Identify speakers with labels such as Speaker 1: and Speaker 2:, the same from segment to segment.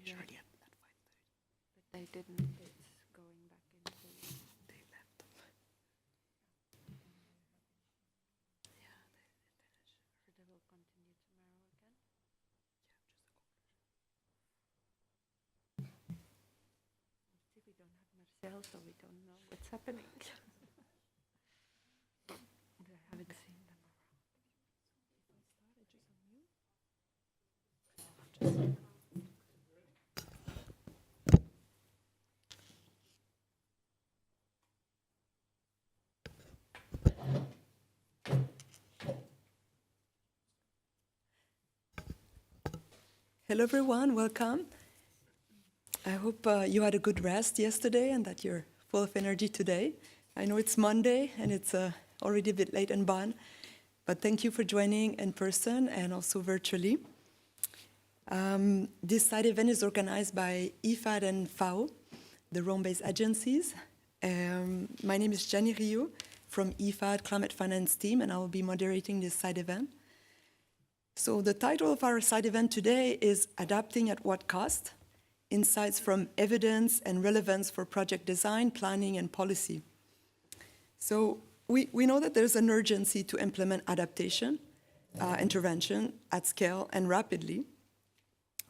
Speaker 1: Surely at 5:30.
Speaker 2: But they didn't. It's going back into.
Speaker 1: They left.
Speaker 2: Yeah, they finish. Or they will continue tomorrow again. See, we don't have Marcel, so we don't know what's happening. I haven't seen them around.
Speaker 1: Hello everyone, welcome. I hope you had a good rest yesterday and that you're full of energy today. I know it's Monday and it's already a bit late in Bonn, but thank you for joining in person and also virtually. This side event is organized by IFAD and FAO, the Rome-based agencies. My name is Jenny Rio from IFAD Climate Finance team, and I will be moderating this side event. So the title of our side event today is Adapting at What Cost? Insights from Evidence and Relevance for Project Design, Planning and Policy. So we know that there's an urgency to implement adaptation, intervention at scale and rapidly.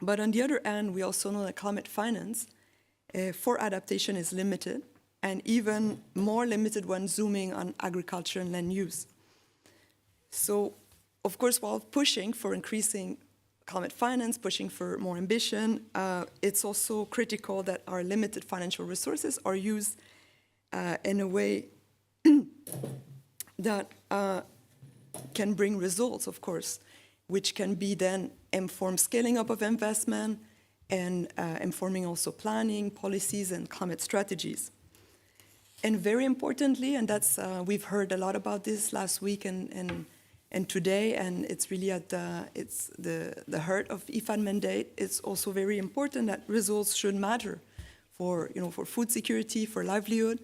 Speaker 1: But on the other hand, we also know that climate finance for adaptation is limited, and even more limited when zooming on agriculture and land use. So, of course, while pushing for increasing climate finance, pushing for more ambition, it's also critical that our limited financial resources are used in a way that can bring results, of course, which can be then inform scaling up of investment and informing also planning, policies, and climate strategies. And very importantly, and that's we've heard a lot about this last week and today, and it's really at the heart of IFAD mandate. It's also very important that results should matter for food security, for livelihood,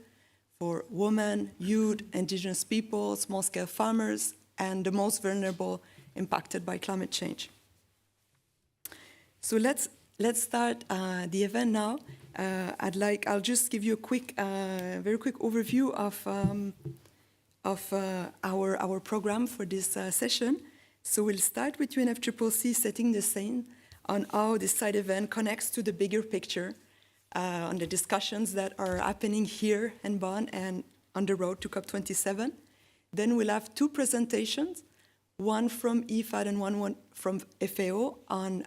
Speaker 1: for women, youth, indigenous people, small-scale farmers, and the most vulnerable impacted by climate change. So let's start the event now. I'll just give you a quick, very quick overview of our program for this session. So we'll start with UNFCCC setting the scene on how this side event connects to the bigger picture, on the discussions that are happening here in Bonn and on the road to COP27. Then we'll have two presentations, one from IFAD and one from FAO on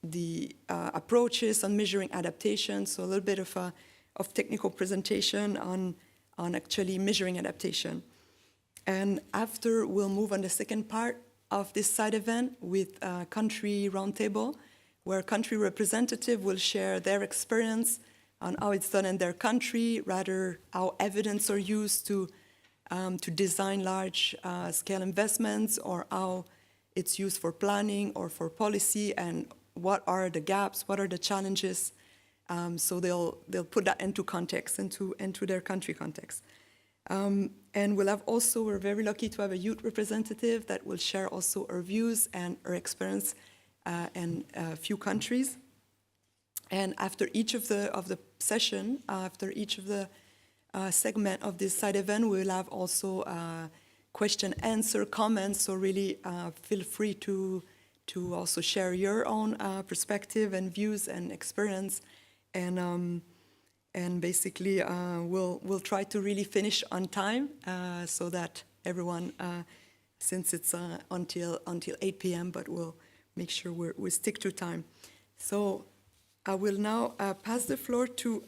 Speaker 1: the approaches on measuring adaptation, so a little bit of technical presentation on actually measuring adaptation. And after, we'll move on the second part of this side event with a country roundtable, where country representative will share their experience on how it's done in their country, rather how evidence are used to design large-scale investments, or how it's used for planning or for policy, and what are the gaps, what are the challenges. So they'll put that into context, into their country context. And we'll have also, we're very lucky to have a youth representative that will share also her views and her experience in a few countries. And after each of the session, after each of the segment of this side event, we'll have also question, answer, comments. So really feel free to also share your own perspective and views and experience. And basically, we'll try to really finish on time so that everyone, since it's until 8 p.m., but we'll make sure we stick to time. So I will now pass the floor to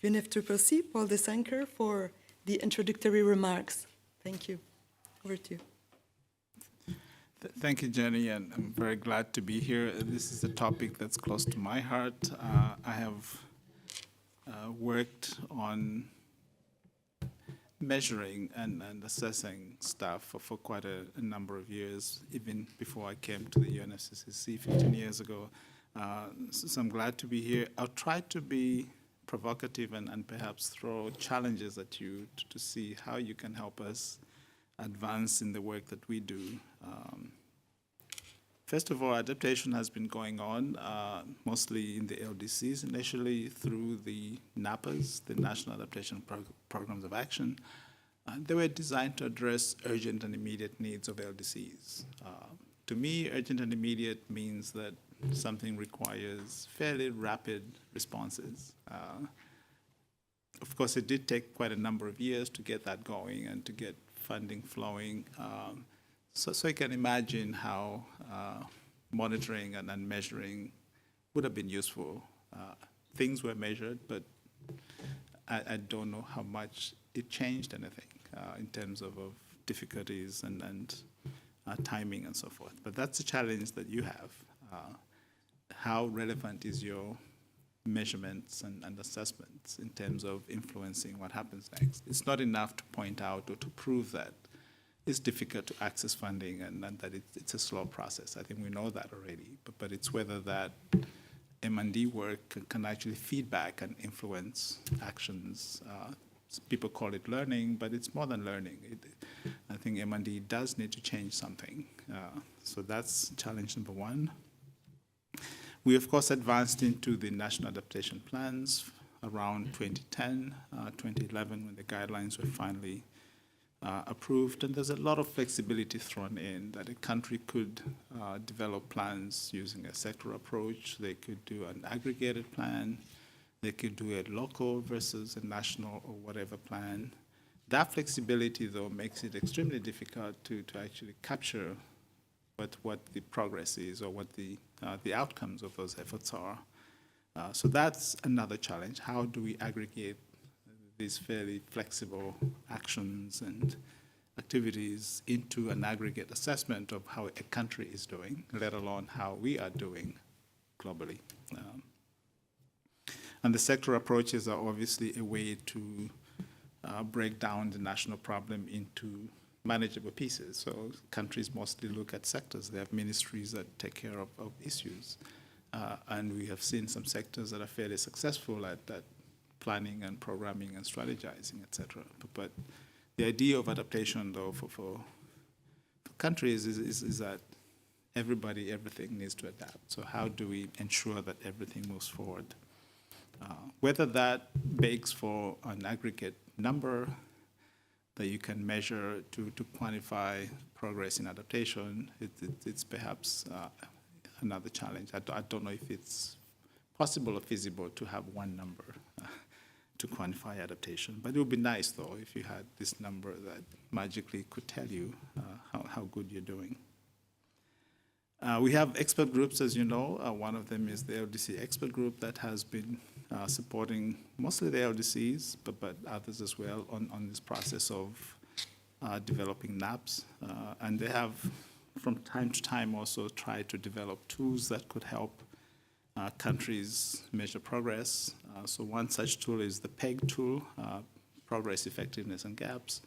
Speaker 1: UNFCCC, Paul Desanker, for the introductory remarks. Thank you. Over to you.
Speaker 3: Thank you, Jenny, and I'm very glad to be here. This is a topic that's close to my heart. I have worked on measuring and assessing stuff for quite a number of years, even before I came to the UNFCCC 15 years ago. So I'm glad to be here. I'll try to be provocative and perhaps throw challenges at you to see how you can help us advance in the work that we do. First of all, adaptation has been going on mostly in the LDCs initially through the NAPAs, the National Adaptation Programs of Action. They were designed to address urgent and immediate needs of LDCs. To me, urgent and immediate means that something requires fairly rapid responses. Of course, it did take quite a number of years to get that going and to get funding flowing. So you can imagine how monitoring and measuring would have been useful. Things were measured, but I don't know how much it changed anything in terms of difficulties and timing and so forth. But that's a challenge that you have. How relevant is your measurements and assessments in terms of influencing what happens next? It's not enough to point out or to prove that it's difficult to access funding and that it's a slow process. I think we know that already, but it's whether that M&D work can actually feedback and influence actions. People call it learning, but it's more than learning. I think M&D does need to change something. So that's challenge number one. We, of course, advanced into the national adaptation plans around 2010, 2011, when the guidelines were finally approved. And there's a lot of flexibility thrown in that a country could develop plans using a sector approach. They could do an aggregated plan. They could do a local versus a national or whatever plan. That flexibility, though, makes it extremely difficult to actually capture what the progress is or what the outcomes of those efforts are. So that's another challenge. How do we aggregate these fairly flexible actions and activities into an aggregate assessment of how a country is doing, let alone how we are doing globally? And the sector approaches are obviously a way to break down the national problem into manageable pieces. So countries mostly look at sectors. They have ministries that take care of issues. And we have seen some sectors that are fairly successful at that planning and programming and strategizing, et cetera. But the idea of adaptation, though, for countries is that everything needs to adapt. So how do we ensure that everything moves forward? Whether that begs for an aggregate number that you can measure to quantify progress in adaptation, it's perhaps another challenge. I don't know if it's possible or feasible to have one number to quantify adaptation. But it would be nice, though, if you had this number that magically could tell you how good you're doing. We have expert groups, as you know. One of them is the LDC expert group that has been supporting mostly the LDCs, but others as well on this process of developing NAPs. And they have, from time to time, also tried to develop tools that could help countries measure progress. So one such tool is the PEG tool, Progress, Effectiveness, and Gaps,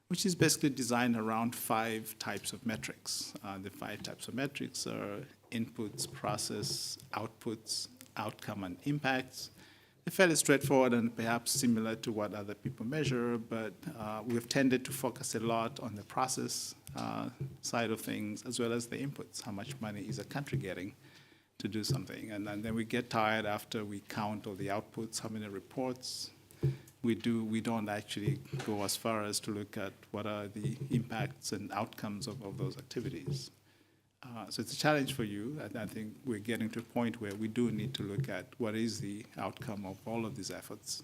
Speaker 3: which is basically designed around 5 types of metrics. The 5 types of metrics are inputs, process, outputs, outcome, and impacts. They're fairly straightforward and perhaps similar to what other people measure, but we've tended to focus a lot on the process side of things as well as the inputs. How much money is a country getting to do something? And then we get tired after we count all the outputs, how many reports we do. We don't actually go as far as to look at what are the impacts and outcomes of those activities. So it's a challenge for you. I think we're getting to a point where we do need to look at what is the outcome of all of these efforts.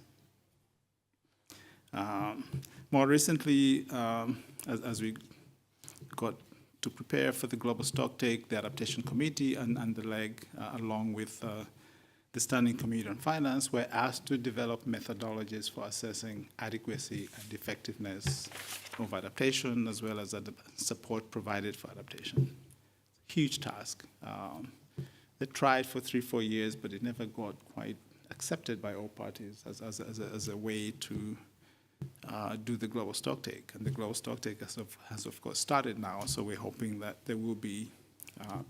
Speaker 3: More recently, as we got to prepare for the Global Stocktake, the Adaptation Committee and the LEG, along with the Standing Committee on Finance, were asked to develop methodologies for assessing adequacy and effectiveness of adaptation, as well as support provided for adaptation. Huge task. They tried for 3-4 years, but it never got quite accepted by all parties as a way to do the Global Stocktake. And the Global Stocktake has of course started now, so we're hoping that there will be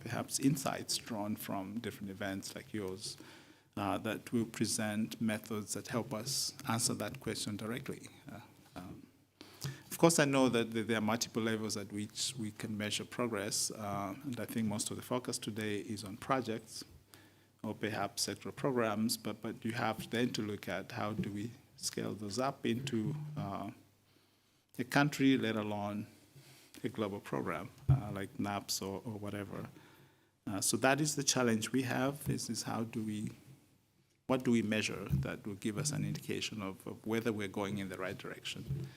Speaker 3: perhaps insights drawn from different events like yours that will present methods that help us answer that question directly. Of course, I know that there are multiple levels at which we can measure progress, and I think most of the focus today is on projects or perhaps sectoral programs, but you have then to look at how do we scale those up into a country, let alone a global program like NAPS or whatever. So that is the challenge we have, is what do we measure that will give us an indication of whether we're going in the right direction.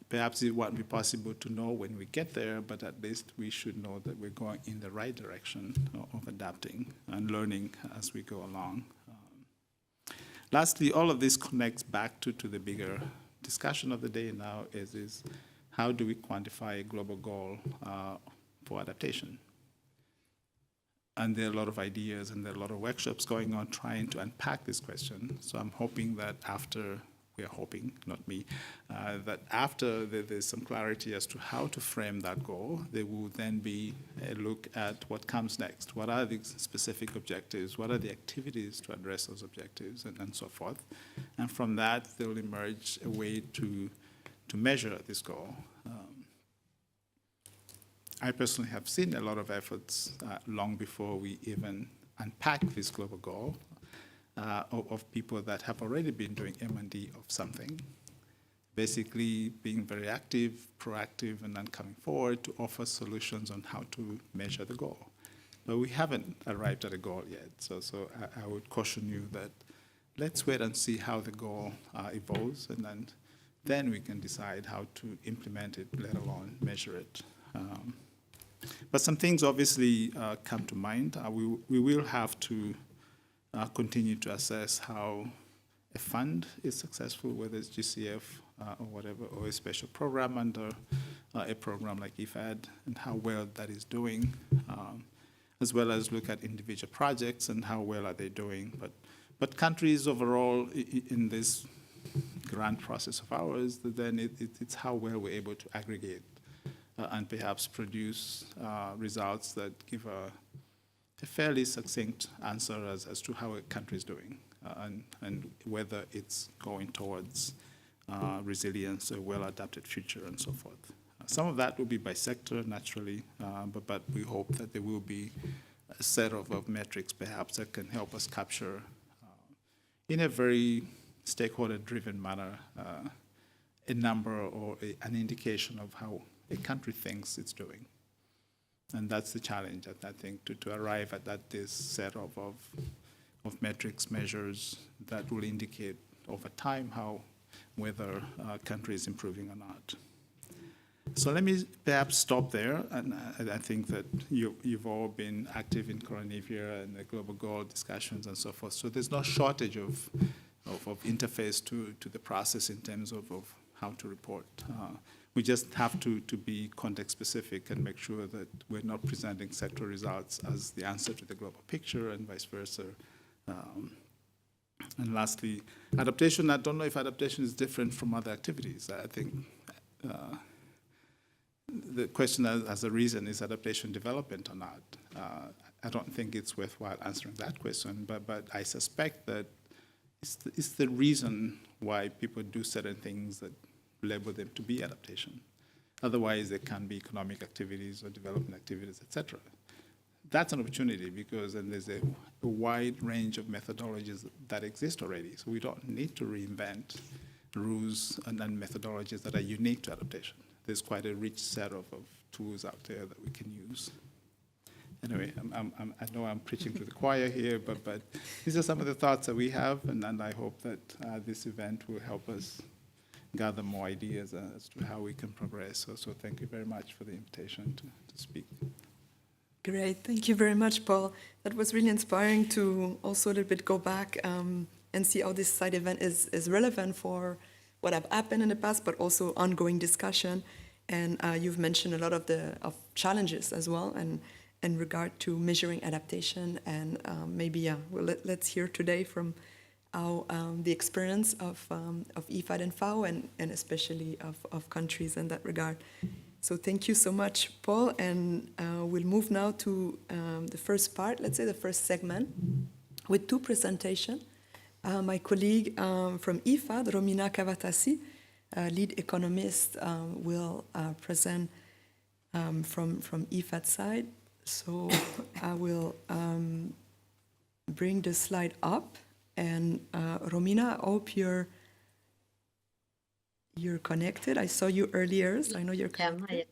Speaker 3: Perhaps it won't be possible to know when we get there, but at least we should know that we're going in the right direction of adapting and learning as we go along. Lastly, all of this connects back to the bigger discussion of the day now is how do we quantify a global goal for adaptation? And there are a lot of ideas and there are a lot of workshops going on trying to unpack this question. So I'm hoping that we are hoping, not me, that after there's some clarity as to how to frame that goal, there will then be a look at what comes next. What are the specific objectives? What are the activities to address those objectives, and so forth? And from that, there will emerge a way to measure this goal. I personally have seen a lot of efforts long before we even unpack this global goal of people that have already been doing M&D of something, basically being very active, proactive, and then coming forward to offer solutions on how to measure the goal. But we haven't arrived at a goal yet, so I would caution you that let's wait and see how the goal evolves, and then we can decide how to implement it, let alone measure it. But some things obviously come to mind. We will have to continue to assess how a fund is successful, whether it's GCF or whatever, or a special program under a program like IFAD, and how well that is doing, as well as look at individual projects and how well are they doing. But countries overall in this grand process of ours, then it's how well we're able to aggregate and perhaps produce results that give a fairly succinct answer as to how a country is doing and whether it's going towards resilience, a well-adapted future, and so forth. Some of that will be by sector, naturally, but we hope that there will be a set of metrics, perhaps, that can help us capture, in a very stakeholder-driven manner, a number or an indication of how a country thinks it's doing. And that's the challenge, I think, to arrive at this set of metrics, measures that will indicate over time whether a country is improving or not. So let me perhaps stop there, and I think that you've all been active in Coronavia and the global goal discussions and so forth, so there's no shortage of interface to the process in terms of how to report. We just have to be context-specific and make sure that we're not presenting sector results as the answer to the global picture and vice versa. And lastly, adaptation. I don't know if adaptation is different from other activities. I think the question as a reason is adaptation development or not. I don't think it's worthwhile answering that question, but I suspect that it's the reason why people do certain things that label them to be adaptation. Otherwise, there can be economic activities or development activities, etc. That's an opportunity because then there's a wide range of methodologies that exist already. So we don't need to reinvent rules and methodologies that are unique to adaptation. There's quite a rich set of tools out there that we can use. Anyway, I know I'm preaching to the choir here, but these are some of the thoughts that we have, and I hope that this event will help us gather more ideas as to how we can progress. So thank you very much for the invitation to speak.
Speaker 1: Great, thank you very much, Paul. That was really inspiring to also a little bit go back and see how this side event is relevant for what have happened in the past, but also ongoing discussion. And you've mentioned a lot of challenges as well, and in regard to measuring adaptation. And maybe let's hear today from how the experience of IFAD and FAO, and especially of countries in that regard. So thank you so much, Paul, and we'll move now to the first part, let's say the first segment, with two presentations. My colleague from IFAD, Romina Kavatasi, lead economist will present from IFAD side. So I will bring the slide up, and Romina, I hope you're connected. I saw you earlier, so I know you're connected.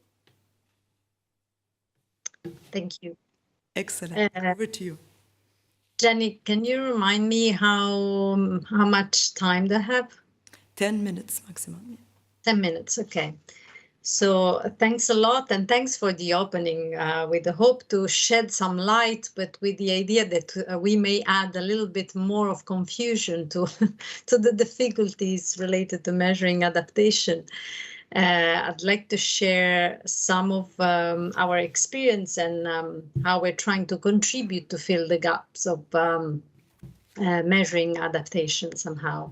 Speaker 4: Thank you.
Speaker 1: Excellent. Over to you.
Speaker 4: Jenny, can you remind me how much time they have?
Speaker 1: 10 minutes maximum.
Speaker 4: 10 minutes, okay. So thanks a lot, and thanks for the opening with the hope to shed some light, but with the idea that we may add a little bit more of confusion to, to the difficulties related to measuring adaptation. I'd like to share some of our experience and how we're trying to contribute to fill the gaps of measuring adaptation somehow,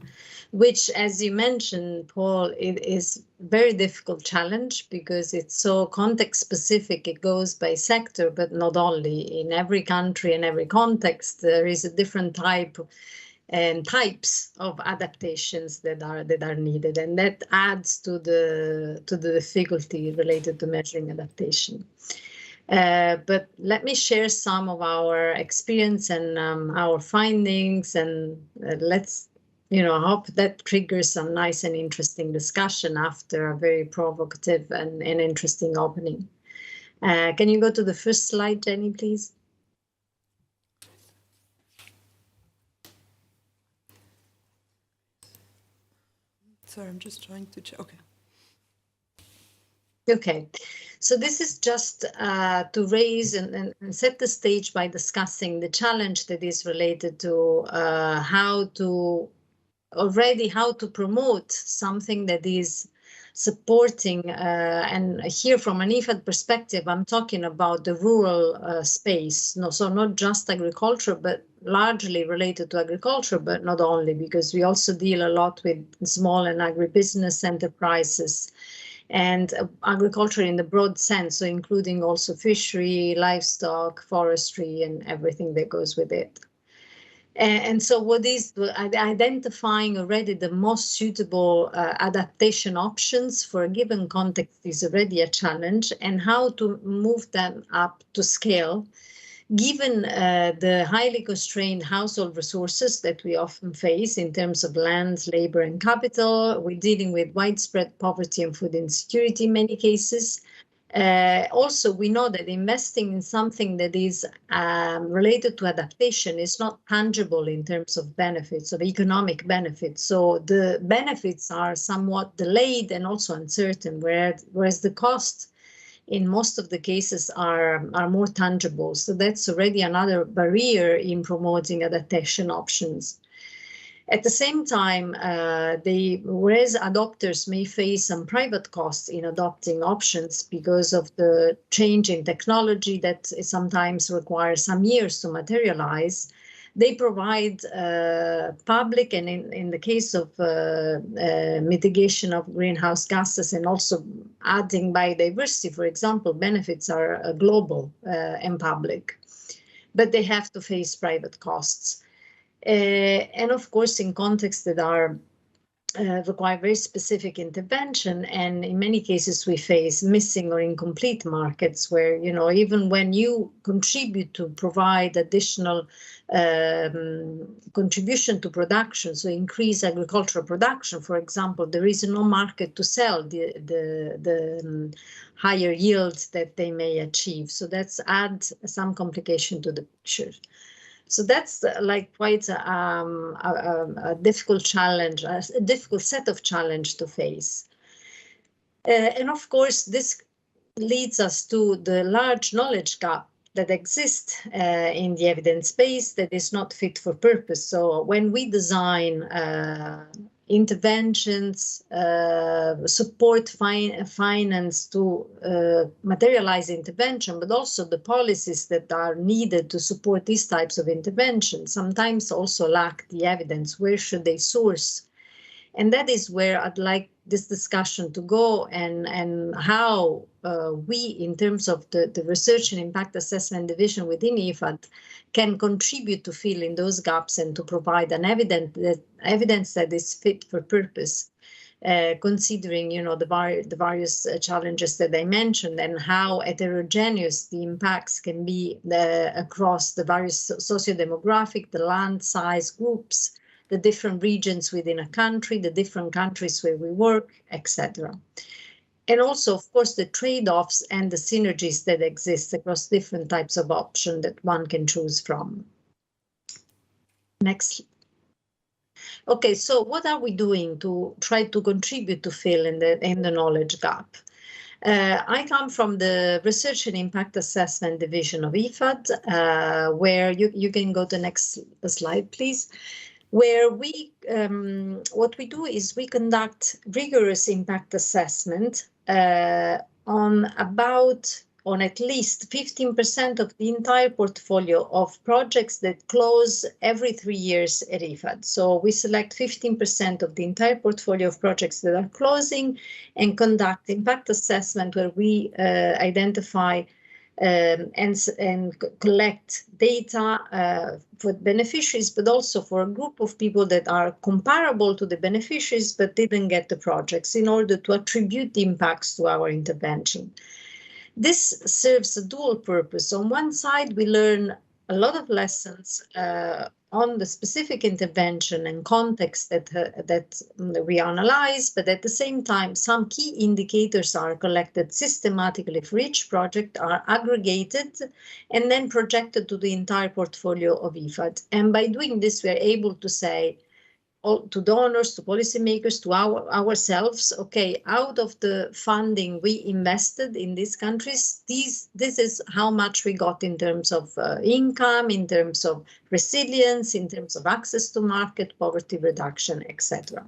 Speaker 4: which, as you mentioned, Paul, it is a very difficult challenge because it's so context specific. It goes by sector, but not only. In every country and every context, there is a different type and types of adaptations that are needed, and that adds to the difficulty related to measuring adaptation. But let me share some of our experience and our findings, and let's, hope that triggers some nice and interesting discussion after a very provocative and interesting opening. Can you go to the first slide, Jenny, please?
Speaker 1: Sorry, I'm just trying to check. Okay.
Speaker 4: Okay, so this is just to raise and set the stage by discussing the challenge that is related to how to promote something that is supporting, and here from an IFAD perspective, I'm talking about the rural space. No, so not just agriculture, but largely related to agriculture, but not only, because we also deal a lot with small and agribusiness enterprises and agriculture in the broad sense, so including also fishery, livestock, forestry, and everything that goes with it. And so what is identifying already the most suitable adaptation options for a given context is already a challenge, and how to move them up to scale, given the highly constrained household resources that we often face in terms of land, labor, and capital. We're dealing with widespread poverty and food insecurity in many cases. Also, we know that investing in something that is related to adaptation is not tangible in terms of benefits, of economic benefits. So the benefits are somewhat delayed and also uncertain, whereas the cost in most of the cases are more tangible. So that's already another barrier in promoting adaptation options. At the same time, whereas adopters may face some private costs in adopting options because of the change in technology that sometimes requires some years to materialize, they provide public, and in the case of mitigation of greenhouse gases and also adding biodiversity, for example, benefits are global and public, but they have to face private costs. And of course, in contexts that are require very specific intervention, and in many cases we face missing or incomplete markets where, even when you contribute to provide additional contribution to production, so increase agricultural production, for example, there is no market to sell the higher yields that they may achieve. So that's add some complication to the picture. So that's like quite a difficult challenge, a difficult set of challenge to face. And of course, this leads us to the large knowledge gap that exists in the evidence base that is not fit for purpose. So when we design interventions, support finance to materialize intervention, but also the policies that are needed to support these types of interventions sometimes also lack the evidence. Where should they source? And that is where I'd like this discussion to go, and how we, in terms of the research and impact assessment division within IFAD, can contribute to filling those gaps and to provide an evidence that is fit for purpose. considering, the various challenges that I mentioned and how heterogeneous the impacts can be across the various socio-demographic, the land size groups, the different regions within a country, the different countries where we work, etc. And also, of course, the trade-offs and the synergies that exist across different types of options that one can choose from. Next. Okay, so what are we doing to try to contribute to fill in the knowledge gap? I come from the Research and Impact Assessment Division of IFAD, where you can go to the next slide, please. Where we, what we do is we conduct rigorous impact assessment on at least 15% of the entire portfolio of projects that close every 3 years at IFAD. So we select 15% of the entire portfolio of projects that are closing and conduct impact assessment where we identify and collect data for beneficiaries, but also for a group of people that are comparable to the beneficiaries but didn't get the projects in order to attribute the impacts to our intervention. This serves a dual purpose. On one side, we learn a lot of lessons on the specific intervention and context that we analyze, but at the same time, some key indicators are collected systematically for each project, are aggregated, and then projected to the entire portfolio of IFAD. And by doing this, we are able to say, to donors, to policymakers, to ourselves, okay, out of the funding we invested in these countries, this is how much we got in terms of income, in terms of resilience, in terms of access to market, poverty reduction, etc.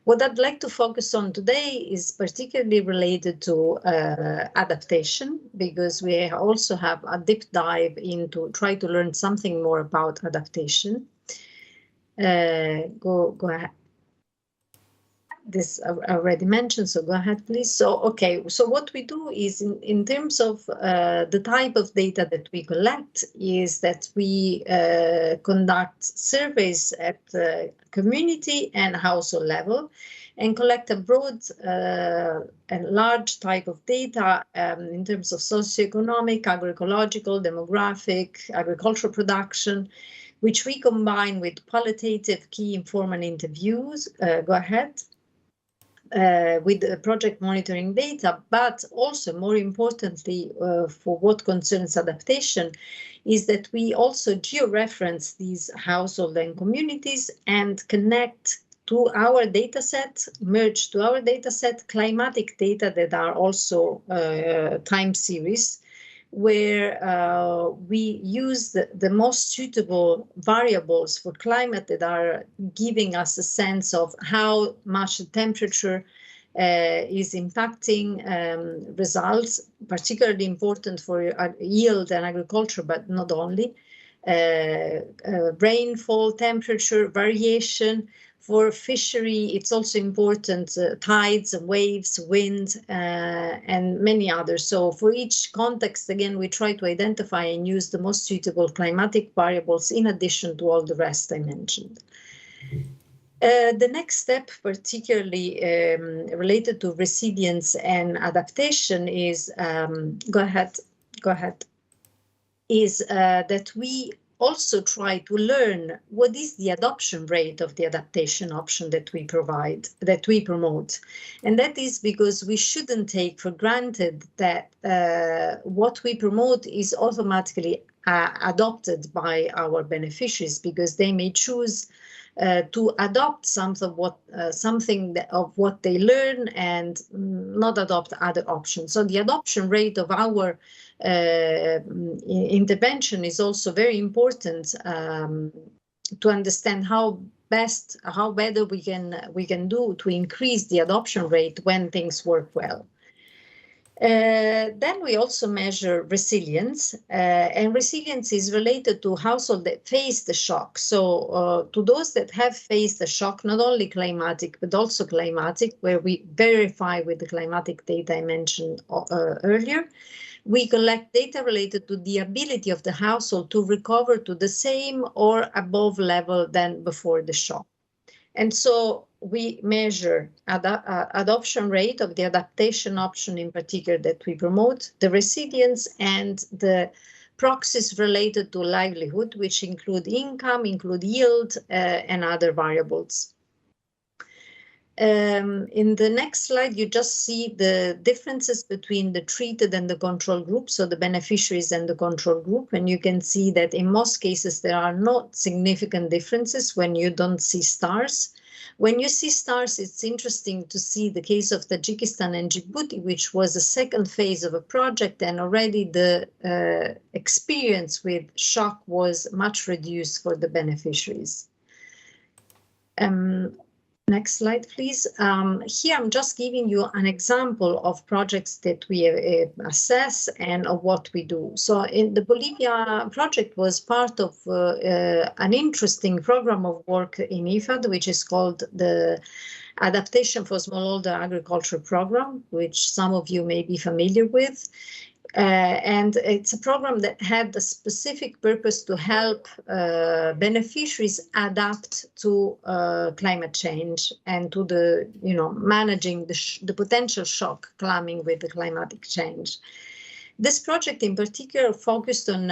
Speaker 4: What I'd like to focus on today is particularly related to adaptation, because we also have a deep dive into try to learn something more about adaptation. Go ahead. This I already mentioned, so go ahead, please. So, okay, so what we do is in terms of the type of data that we collect is that we conduct surveys at community and household level and collect a broad and large type of data in terms of socioeconomic, agroecological, demographic, agricultural production, which we combine with qualitative key informant interviews, go ahead, with the project monitoring data, but also more importantly, for what concerns adaptation, is that we also georeference these households and communities and connect to our data set, merge to our data set climatic data that are also time series, where we use the most suitable variables for climate that are giving us a sense of how much the temperature is impacting results, particularly important for yield and agriculture, but not only. Rainfall, temperature, variation. For fishery, it's also important, tides, waves, wind, and many others. So for each context, again, we try to identify and use the most suitable climatic variables in addition to all the rest I mentioned. The next step, particularly related to resilience and adaptation is, go ahead, is that we also try to learn what is the adoption rate of the adaptation option that we provide, that we promote. And that is because we shouldn't take for granted that what we promote is automatically adopted by our beneficiaries, because they may choose to adopt something of what they learn and not adopt other options. So the adoption rate of our intervention is also very important to understand how better we can do to increase the adoption rate when things work well. Then we also measure resilience, and resilience is related to households that face the shock. So to those that have faced the shock, not only climatic, but also climatic, where we verify with the climatic data I mentioned earlier, we collect data related to the ability of the household to recover to the same or above level than before the shock. And so we measure adoption rate of the adaptation option in particular that we promote, the resilience, and the proxies related to livelihood, which include income, include yield, and other variables. In the next slide, you just see the differences between the treated and the control group, so the beneficiaries and the control group. And you can see that in most cases, there are not significant differences when you don't see stars. When you see stars, it's interesting to see the case of Tajikistan and Djibouti, which was a second phase of a project, and already the experience with shock was much reduced for the beneficiaries. Next slide, please. Here I'm just giving you an example of projects that we assess and of what we do. So in the Bolivia project was part of an interesting program of work in IFAD, which is called the Adaptation for Smallholder Agriculture Program, which some of you may be familiar with. And it's a program that had the specific purpose to help beneficiaries adapt to climate change and to the, managing the potential shock coming with the climatic change. This project in particular focused on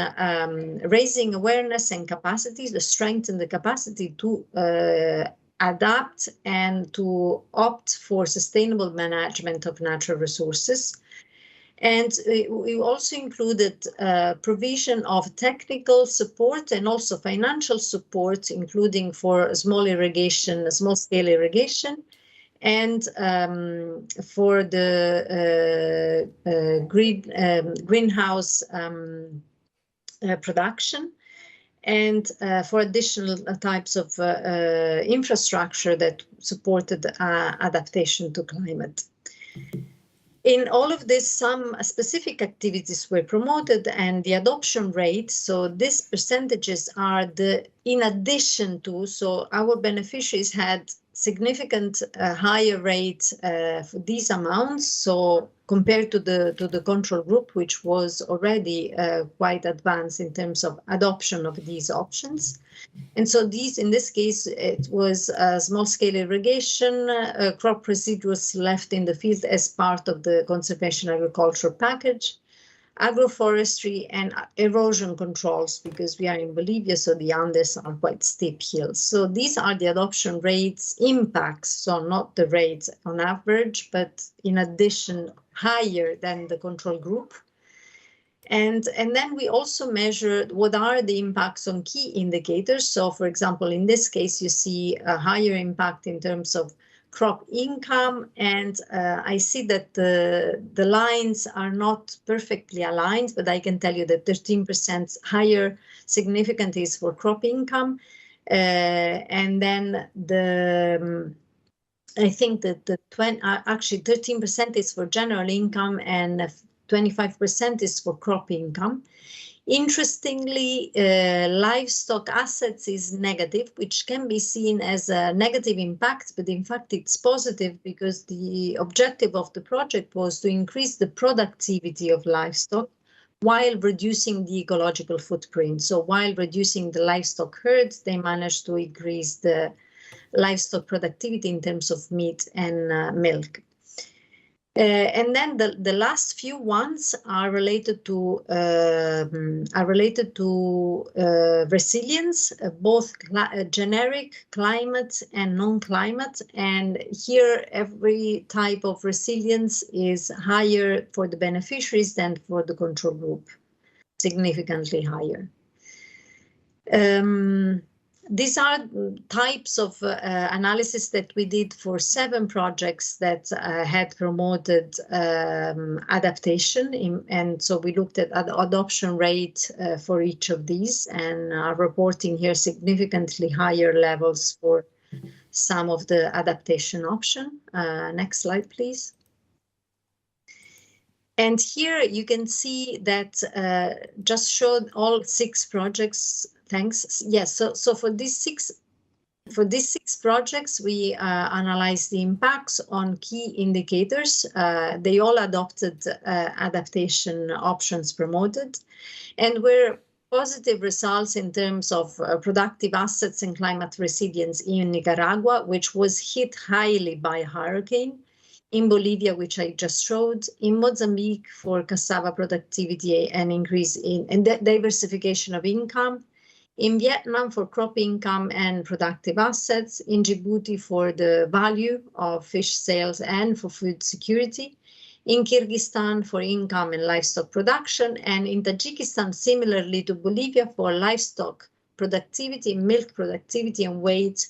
Speaker 4: raising awareness and capacities, to strengthen the capacity to adapt and to opt for sustainable management of natural resources. And we also included provision of technical support and also financial support, including for small-scale irrigation, and for the greenhouse production, and for additional types of infrastructure that supported adaptation to climate. In all of this, some specific activities were promoted, and the adoption rate, so these percentages are in addition to, so our beneficiaries had significant higher rate for these amounts, so compared to the control group, which was already quite advanced in terms of adoption of these options. And so in this case, it was small-scale irrigation, crop residuals left in the field as part of the conservation agriculture package, agroforestry, and erosion controls, because we are in Bolivia, so the Andes are quite steep hills. So these are the adoption rates impacts, so not the rates on average, but in addition, higher than the control group. And then we also measured what are the impacts on key indicators. So, for example, in this case, you see a higher impact in terms of crop income. And I see that the lines are not perfectly aligned, but I can tell you that 13% higher significant is for crop income. And then I think that actually 13% is for general income and 25% is for crop income. Interestingly, livestock assets is negative, which can be seen as a negative impact, but in fact it's positive because the objective of the project was to increase the productivity of livestock while reducing the ecological footprint. So while reducing the livestock herds, they managed to increase the livestock productivity in terms of meat and milk. And then the last few ones are related to resilience, both generic, climate, and non-climate. And here, every type of resilience is higher for the beneficiaries than for the control group, significantly higher. These are types of analysis that we did for 7 projects that had promoted adaptation. And so we looked at adoption rate for each of these and are reporting here significantly higher levels for some of the adaptation option. Next slide, please. And here you can see that just showed all 6 projects. Thanks. Yes. So for these six projects, we analyzed the impacts on key indicators. They all adopted adaptation options promoted, and we're positive results in terms of productive assets and climate resilience in Nicaragua, which was hit highly by a hurricane, in Bolivia, which I just showed, in Mozambique for cassava productivity and increase in diversification of income, in Vietnam for crop income and productive assets, in Djibouti for the value of fish sales and for food security, in Kyrgyzstan for income and livestock production, and in Tajikistan, similarly to Bolivia, for livestock productivity, milk productivity, and weight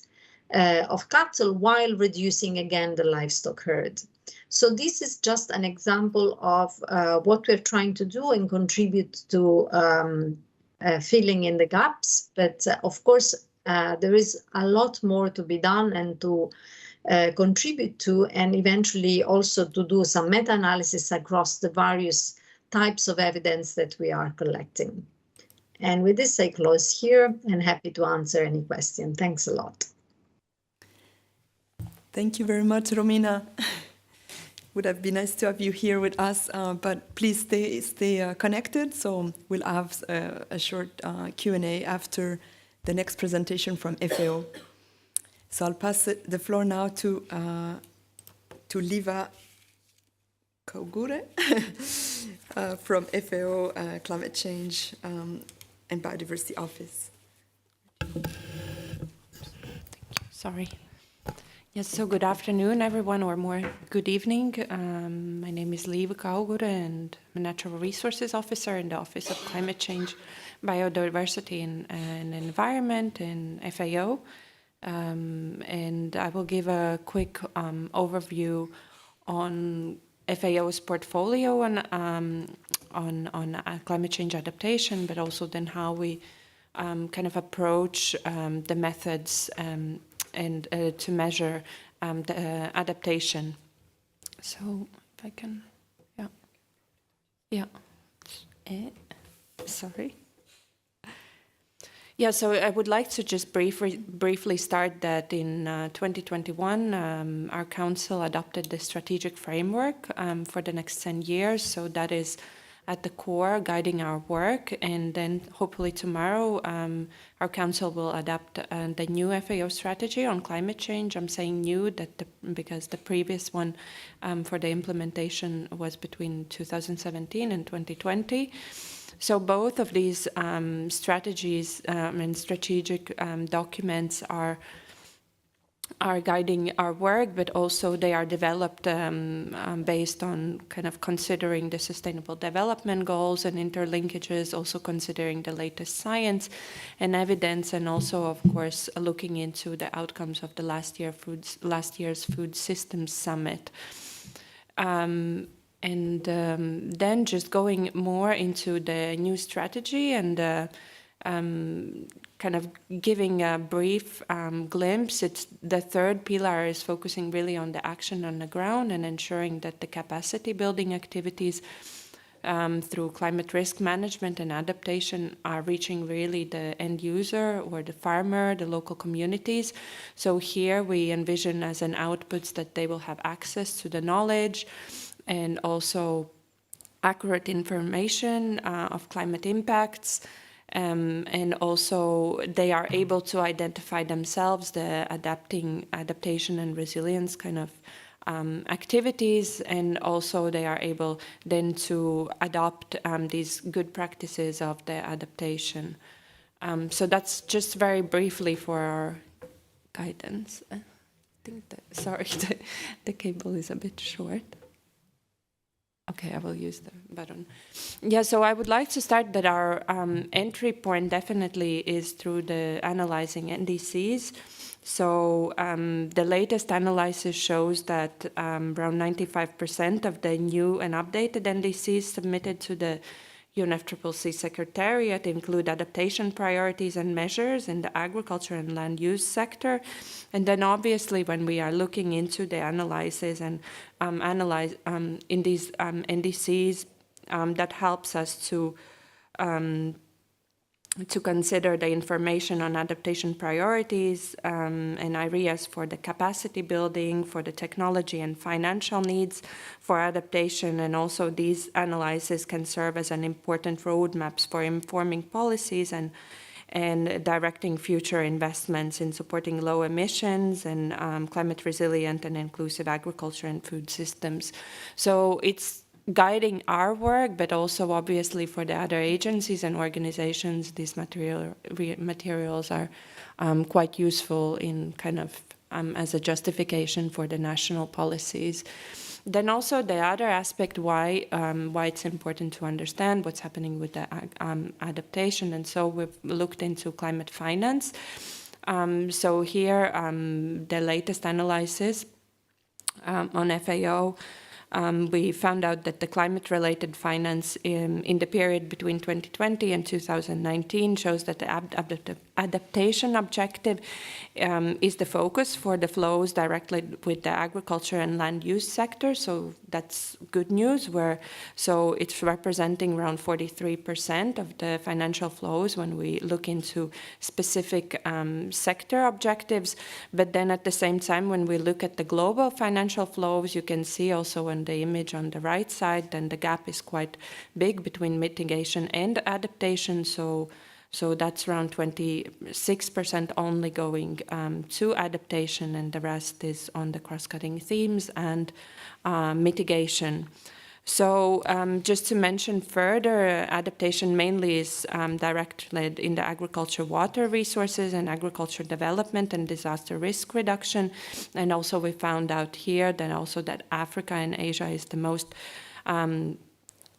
Speaker 4: of cattle, while reducing again the livestock herd. So this is just an example of what we're trying to do and contribute to filling in the gaps. But of course, there is a lot more to be done and to contribute to, and eventually also to do some meta-analysis across the various types of evidence that we are collecting. And with this, I close here and happy to answer any question. Thanks a lot.
Speaker 1: Thank you very much, Romina. Would have been nice to have you here with us, but please stay connected. So we'll have a short Q&A after the next presentation from FAO. So I'll pass the floor now to Liva Kaugure from FAO Climate Change and Biodiversity Office.
Speaker 2: Thank you. Sorry. Yes, so good afternoon, everyone, or more good evening. My name is Liva Kaugure, and I'm a Natural Resources Officer in the Office of Climate Change, Biodiversity and Environment in FAO. And I will give a quick overview on FAO's portfolio on climate change adaptation, but also then how we kind of approach the methods and to measure the adaptation. So if I can, sorry. Yeah, so I would like to just briefly start that in 2021, our council adopted the strategic framework for the next 10 years. So that is at the core guiding our work. And then hopefully tomorrow, our council will adopt the new FAO strategy on climate change. I'm saying new because the previous one for the implementation was between 2017 and 2020. So both of these strategies and strategic documents are guiding our work, but also they are developed based on kind of considering the sustainable development goals and interlinkages, also considering the latest science and evidence, and also, of course, looking into the outcomes of the last year's Food Systems Summit. And then just going more into the new strategy and kind of giving a brief glimpse. It's the third pillar is focusing really on the action on the ground and ensuring that the capacity building activities through climate risk management and adaptation are reaching really the end user or the farmer, the local communities. So here we envision as an outputs that they will have access to the knowledge and also accurate information of climate impacts. And also they are able to identify themselves the adaptation and resilience kind of activities, and also they are able then to adopt these good practices of the adaptation. So that's just very briefly for our guidance. I think sorry, the cable is a bit short. Okay, I will use the button. Yeah, so I would like to start that our entry point definitely is through the analyzing Ndcs. So the latest analysis shows that around 95% of the new and updated Ndcs submitted to the UNFCCC Secretariat include adaptation priorities and measures in the agriculture and land use sector. And then obviously when we are looking into the analysis and analyze in these Ndcs, that helps us to to consider the information on adaptation priorities and areas for the capacity building, for the technology and financial needs for adaptation. And also these analyses can serve as an important roadmaps for informing policies and directing future investments in supporting low emissions and climate resilient and inclusive agriculture and food systems. So it's guiding our work, but also obviously for the other agencies and organizations, these materials are quite useful in kind of as a justification for the national policies. Then also the other aspect why it's important to understand what's happening with the adaptation, and so we've looked into climate finance. So here the latest analysis on FAO, we found out that the climate-related finance in the period between 2020 and 2019 shows that the adaptation objective is the focus for the flows directly with the agriculture and land use sector. So that's good news. So it's representing around 43% of the financial flows when we look into specific sector objectives. But then at the same time, when we look at the global financial flows, you can see also in the image on the right side, then the gap is quite big between mitigation and adaptation. So that's around 26% only going to adaptation, and the rest is on the cross-cutting themes and mitigation. So just to mention further, adaptation mainly is directed in the agriculture, water resources, and agriculture development and disaster risk reduction. And also we found out here that also that Africa and Asia is the most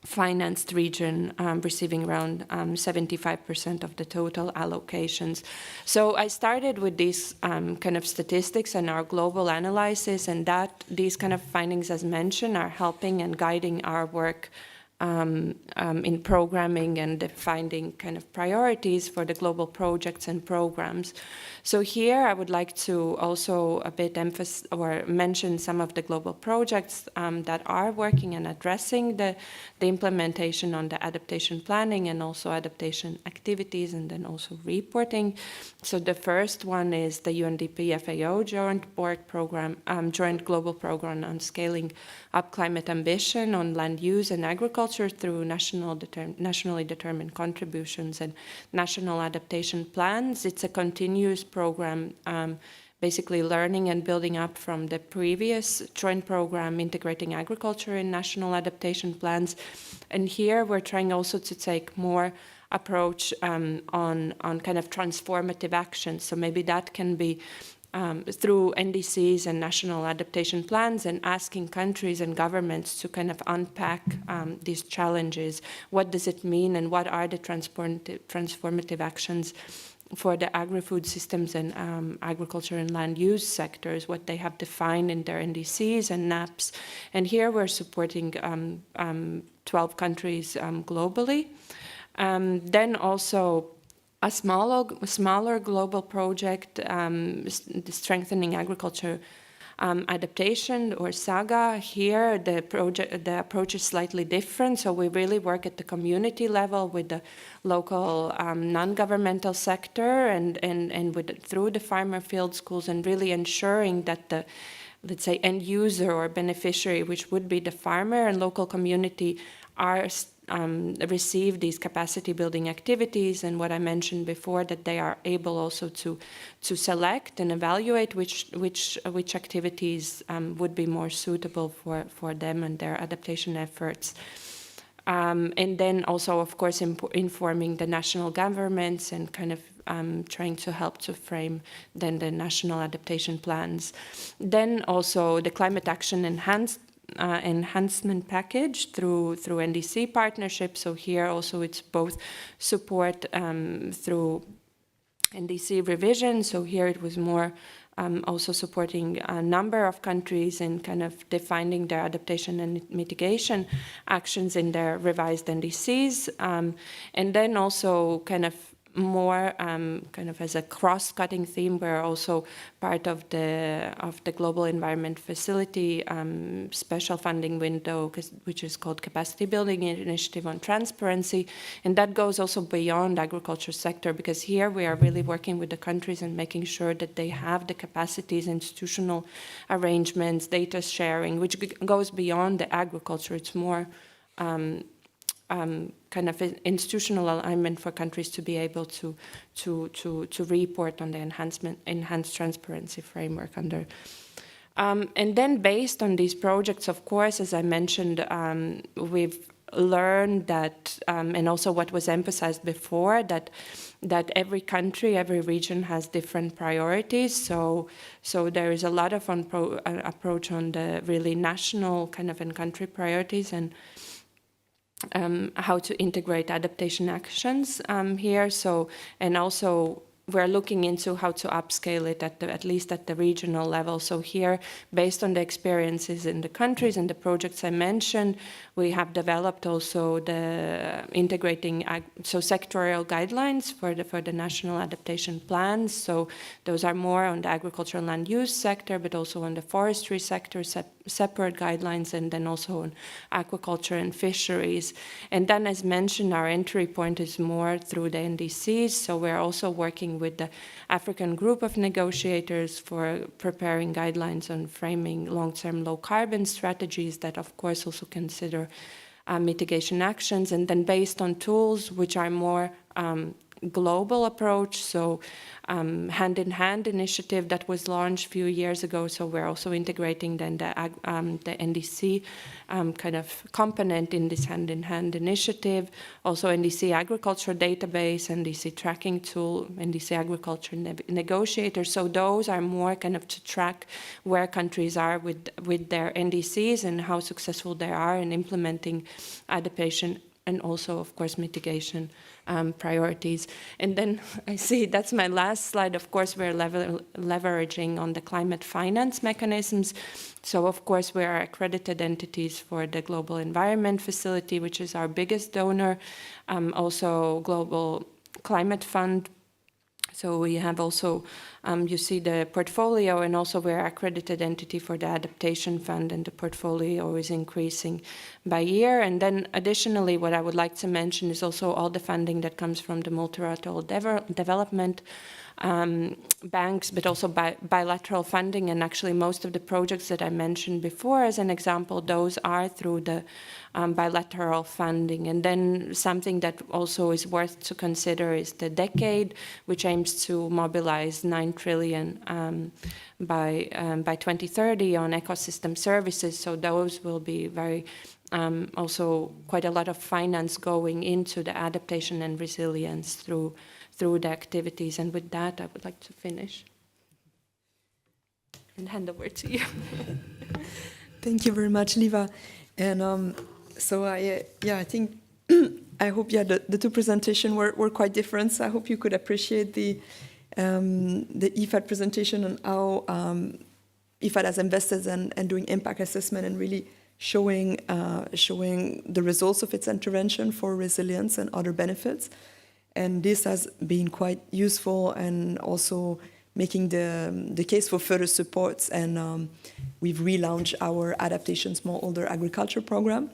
Speaker 2: financed region, receiving around 75% of the total allocations. So I started with these kind of statistics and our global analysis, and that these kind of findings, as mentioned, are helping and guiding our work in programming and defining kind of priorities for the global projects and programs. So here I would like to also a bit emphasize or mention some of the global projects that are working and addressing the implementation on the adaptation planning and also adaptation activities, and then also reporting. So the first one is the Undp FAO joint work program, joint global program on scaling up climate ambition on land use and agriculture through nationally determined contributions and national adaptation plans. It's a continuous program, basically learning and building up from the previous joint program, integrating agriculture in national adaptation plans. And here we're trying also to take more approach on kind of transformative action. So maybe that can be through Ndcs and national adaptation plans, and asking countries and governments to kind of unpack these challenges. What does it mean, and what are the transformative actions for the agri-food systems and agriculture and land use sectors, what they have defined in their Ndcs and NAPs. And here we're supporting 12 countries globally. Then also a smaller global project, strengthening agriculture adaptation, or SAGA. Here the approach is slightly different. So we really work at the community level with the local non-governmental sector and through the farmer field schools, and really ensuring that the, let's say, end user or beneficiary, which would be the farmer and local community, are receive these capacity building activities, and what I mentioned before, that they are able also to select and evaluate which activities would be more suitable for them and their adaptation efforts. And then also, of course, informing the national governments and kind of trying to help to frame then the national adaptation plans. Then also the climate action enhancement package through NDC partnership. So here also it's both support through NDC revision. So here it was more also supporting a number of countries in kind of defining their adaptation and mitigation actions in their revised NDCs. And then also kind of more kind of as a cross-cutting theme. We're also part of the Global Environment Facility special funding window, which is called Capacity Building Initiative on Transparency, and that goes also beyond agriculture sector, because here we are really working with the countries and making sure that they have the capacities, institutional arrangements, data sharing, which goes beyond the agriculture. It's more kind of institutional alignment for countries to be able to report on the enhanced transparency framework under. And then based on these projects, of course, as I mentioned, we've learned that, and also what was emphasized before, that every country, every region has different priorities. So there is a lot of approach on the really national kind of and country priorities, and how to integrate adaptation actions here. So, and also we're looking into how to upscale it at least at the regional level. So here, based on the experiences in the countries and the projects I mentioned, we have developed also the integrating sectorial guidelines for the national adaptation plans. So those are more on the agricultural land use sector, but also on the forestry sector, separate guidelines, and then also on aquaculture and fisheries. And then, as mentioned, our entry point is more through the Ndcs. So we're also working with the African group of negotiators for preparing guidelines on framing long-term low-carbon strategies that, of course, also consider mitigation actions, and then based on tools which are more global approach. So hand-in-hand initiative that was launched a few years ago. So we're also integrating then the NDC kind of component in this hand-in-hand initiative. Also NDC agriculture database, NDC tracking tool, NDC agriculture negotiator. So those are more kind of to track where countries are with their NDCs and how successful they are in implementing adaptation and also, of course, mitigation priorities. And then I see that's my last slide. Of course, we're leveraging on the climate finance mechanisms. So, of course, we are accredited entities for the Global Environment Facility, which is our biggest donor. Also, Global Climate Fund. So we have also, you see the portfolio, and also we're accredited entity for the Adaptation Fund, and the portfolio is increasing by year. And then additionally, what I would like to mention is also all the funding that comes from the multilateral development banks, but also bilateral funding. And actually most of the projects that I mentioned before, as an example, those are through the bilateral funding. And then something that also is worth to consider is the decade, which aims to mobilize 9 trillion by 2030 on ecosystem services. So those will be very also quite a lot of finance going into the adaptation and resilience through the activities. And with that, I would like to finish and hand over to you.
Speaker 1: Thank you very much, Liva. And so I think, I hope, the two presentations were quite different. So I hope you could appreciate the IFAD presentation on how IFAD has invested and doing impact assessment and really showing the results of its intervention for resilience and other benefits. And this has been quite useful, and also making the case for further supports. And we've relaunched our Adaptation Smallholder Agriculture program.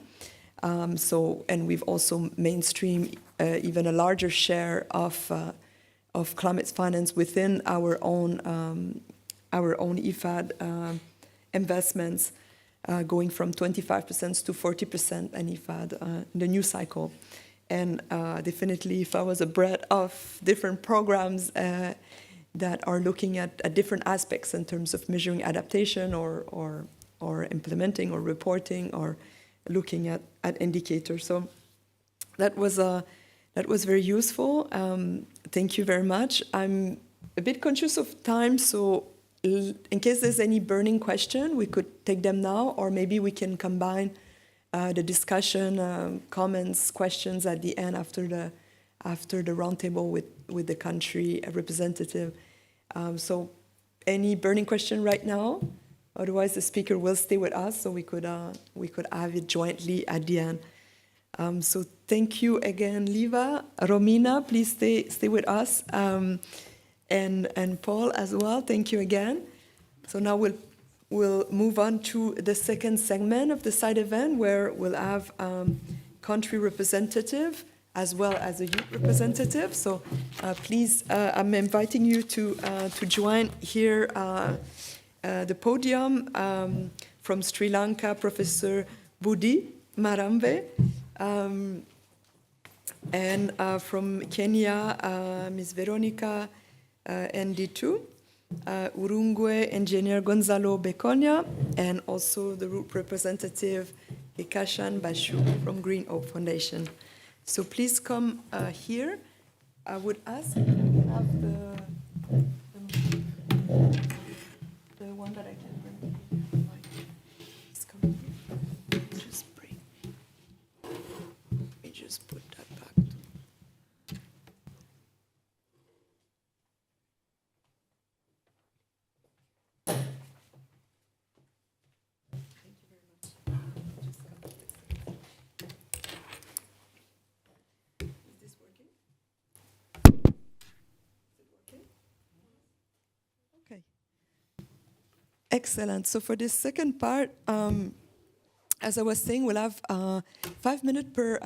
Speaker 1: And we've also mainstreamed even a larger share of climate finance within our own IFAD investments, going from 25% to 40% in IFAD in the new cycle. And definitely, if I was a breadth of different programs that are looking at different aspects in terms of measuring adaptation or implementing or reporting or looking at indicators. So that was very useful. Thank you very much. I'm a bit conscious of time, so in case there's any burning question, we could take them now, or maybe we can combine the discussion, comments, questions at the end after the roundtable with the country representative. So any burning question right now? Otherwise, the speaker will stay with us, so we could have it jointly at the end. So thank you again, Liva. Romina, please stay with us. And Paul as well, thank you again. So now we'll move on to the second segment of the side event, where we'll have country representative as well as a youth representative. So please, I'm inviting you to join here the podium from Sri Lanka, Professor Budi Marambe, and from Kenya, Ms. Veronica Ndcs, Uruguay, Engineer Gonzalo Beconia, and also the group representative Hikashan Bashu from Green Hope Foundation. So please come here. I would ask if you can have the one that I can bring. Please come here. Just bring. Let me just put that back. Excellent. So for this second part, as I was saying, we'll have 5 minutes per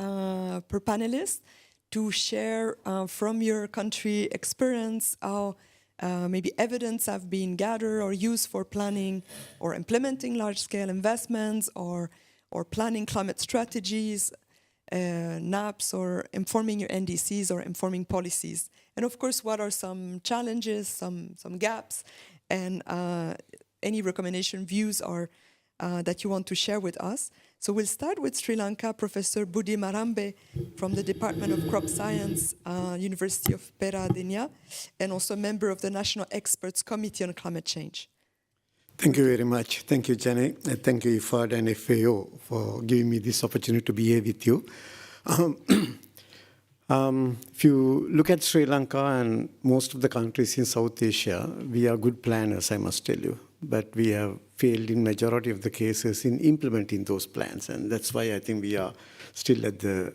Speaker 1: panelist to share from your country experience how maybe evidence have been gathered or used for planning or implementing large-scale investments or planning climate strategies, NAPs, or informing your NDCs or informing policies. And of course, what are some challenges, some gaps, and any recommendation, views, or that you want to share with us. So we'll start with Sri Lanka, Professor Budi Marambe from the Department of Crop Science, University of Peradeniya, and also a member of the National Experts Committee on Climate Change.
Speaker 5: Thank you very much. Thank you, Jenny. And thank you, IFAD and FAO, for giving me this opportunity to be here with you. If you look at Sri Lanka and most of the countries in South Asia, we are good planners, I must tell you. But we have failed in majority of the cases in implementing those plans. And that's why I think we are still at the,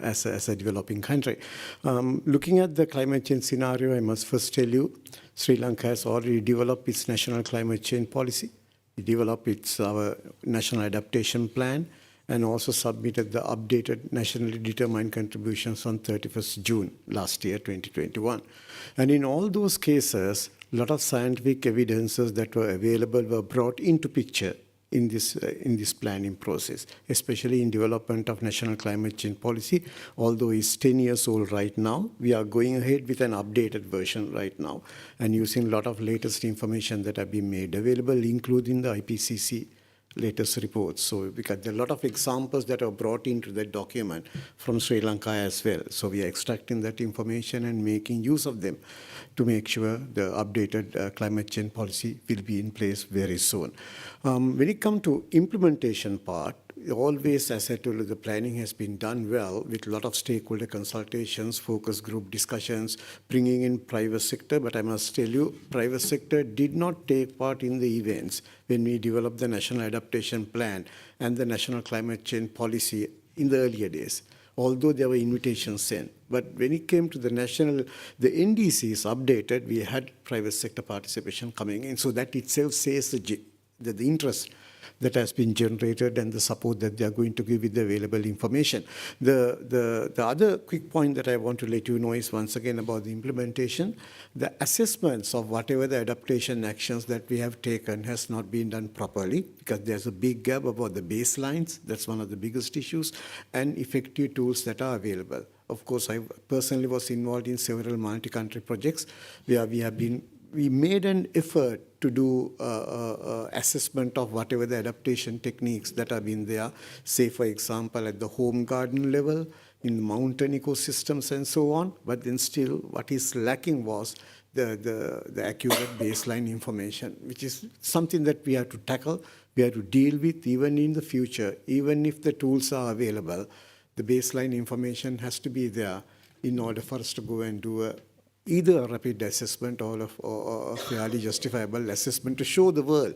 Speaker 5: as a developing country. Looking at the climate change scenario, I must first tell you, Sri Lanka has already developed its national climate change policy. We developed our national adaptation plan, and also submitted the updated nationally determined contributions on 31st June last year, 2021. And in all those cases, a lot of scientific evidences that were available were brought into picture in this planning process, especially in development of national climate change policy. Although it's 10 years old right now, we are going ahead with an updated version right now and using a lot of latest information that have been made available, including the IPCC latest reports. So because there are a lot of examples that are brought into that document from Sri Lanka as well. So we are extracting that information and making use of them to make sure the updated climate change policy will be in place very soon. When it comes to implementation part, always, as I told you, the planning has been done well with a lot of stakeholder consultations, focus group discussions, bringing in private sector. But I must tell you, private sector did not take part in the events when we developed the National Adaptation Plan and the National Climate Change Policy in the earlier days, although there were invitations sent. But when it came to the NDCs updated, we had private sector participation coming in. So that itself says that the interest that has been generated and the support that they are going to give with the available information. The other quick point that I want to let you know is once again about the implementation. The assessments of whatever the adaptation actions that we have taken has not been done properly because there's a big gap about the baselines. That's one of the biggest issues, and effective tools that are available. Of course, I personally was involved in several multi-country projects where we made an effort to do assessment of whatever the adaptation techniques that have been there, say, for example, at the home garden level, in the mountain ecosystems and so on. But then still, what is lacking was the accurate baseline information, which is something that we have to tackle, we have to deal with even in the future. Even if the tools are available, the baseline information has to be there in order for us to go and do either a rapid assessment or a fairly justifiable assessment to show the world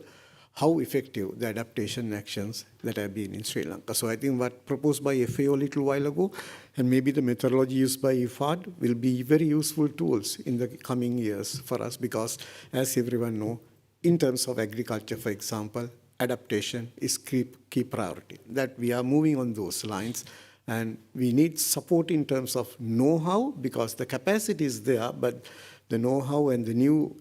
Speaker 5: how effective the adaptation actions that have been in Sri Lanka. So I think what proposed by FAO a little while ago, and maybe the methodology used by IFAD, will be very useful tools in the coming years for us, because as everyone knows, in terms of agriculture, for example, adaptation is key priority, that we are moving on those lines. And we need support in terms of know-how, because the capacity is there, but the know-how and the new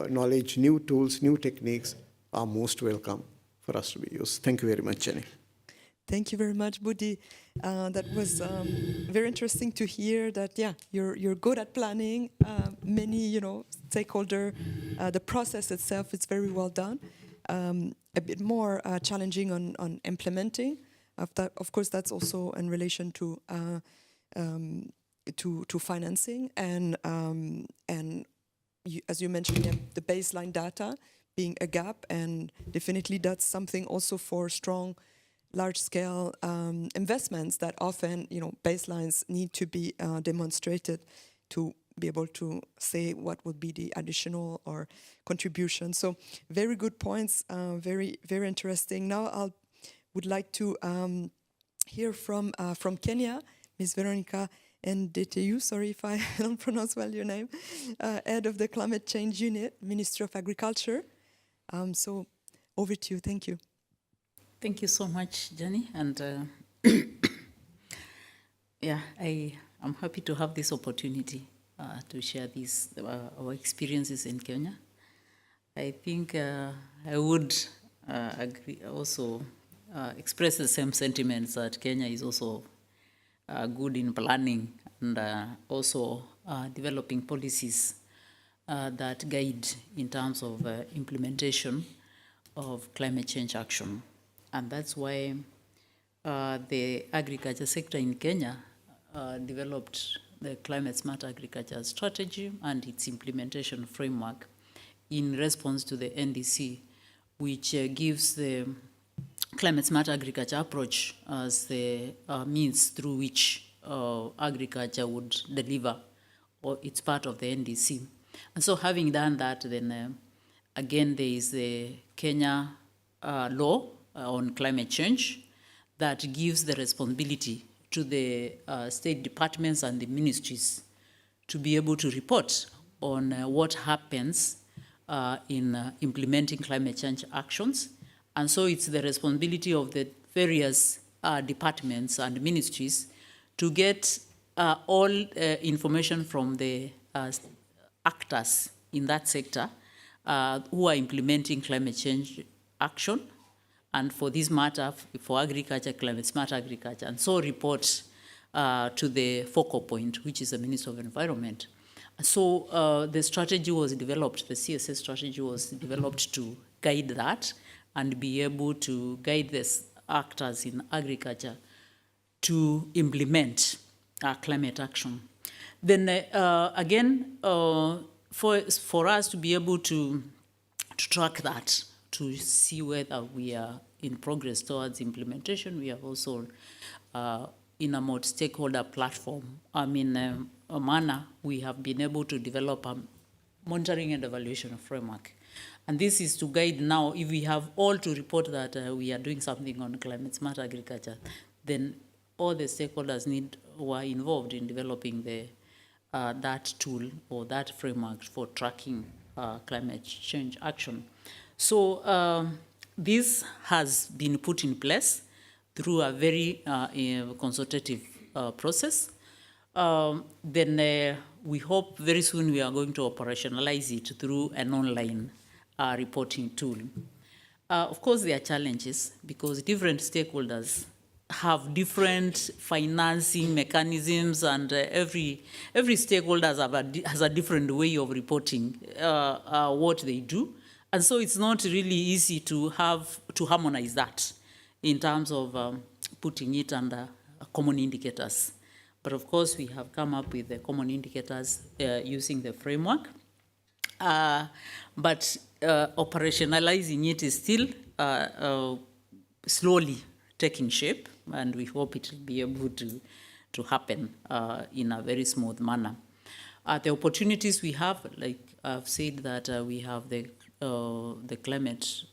Speaker 5: knowledge, new tools, new techniques are most welcome for us to be used. Thank you very much, Jenny.
Speaker 1: Thank you very much, Budi. That was very interesting to hear that, yeah, you're good at planning. Many, stakeholder, the process itself is very well done. A bit more challenging on implementing. Of course, that's also in relation to financing and as you mentioned, yeah, the baseline data being a gap, and definitely that's something also for strong, large-scale investments that often, baselines need to be demonstrated to be able to say what would be the additional or contribution. So very good points, very, very interesting. Now I would like to hear from Kenya, Ms. Veronica Ndcs, sorry if I don't pronounce well your name, head of the Climate Change Unit, Ministry of Agriculture. So over to you, thank you.
Speaker 6: Thank you so much, Jenny. And yeah, I'm happy to have this opportunity to share our experiences in Kenya. I think I would agree also express the same sentiments that Kenya is also good in planning and also developing policies that guide in terms of implementation of climate change action. And that's why the agriculture sector in Kenya developed the Climate Smart Agriculture Strategy and its implementation framework in response to the NDC, which gives the climate smart agriculture approach as the means through which agriculture would deliver, or it's part of the NDC. And so having done that, then again, there is the Kenya law on climate change that gives the responsibility to the state departments and the ministries to be able to report on what happens in implementing climate change actions. And so it's the responsibility of the various departments and ministries to get all information from the actors in that sector who are implementing climate change action, and for this matter, for agriculture, climate smart agriculture, and so report to the focal point, which is the Minister of Environment. So the strategy was developed, the CSS strategy was developed to guide that and be able to guide the actors in agriculture to implement climate action. Then again, for us to be able to track that, to see whether we are in progress towards implementation, we have also in a multi-stakeholder platform, a manner, we have been able to develop a monitoring and evaluation framework. And this is to guide now, if we have all to report that we are doing something on climate smart agriculture, then all the stakeholders were involved in developing that tool or that framework for tracking climate change action. So this has been put in place through a very consultative process. Then we hope very soon we are going to operationalize it through an online reporting tool. Of course, there are challenges because different stakeholders have different financing mechanisms, and every stakeholder has a different way of reporting what they do. And so it's not really easy to harmonize that in terms of putting it under common indicators. But of course, we have come up with the common indicators using the framework. But operationalizing it is still slowly taking shape, and we hope it will be able to happen in a very smooth manner. The opportunities we have, like I've said, that we have the climate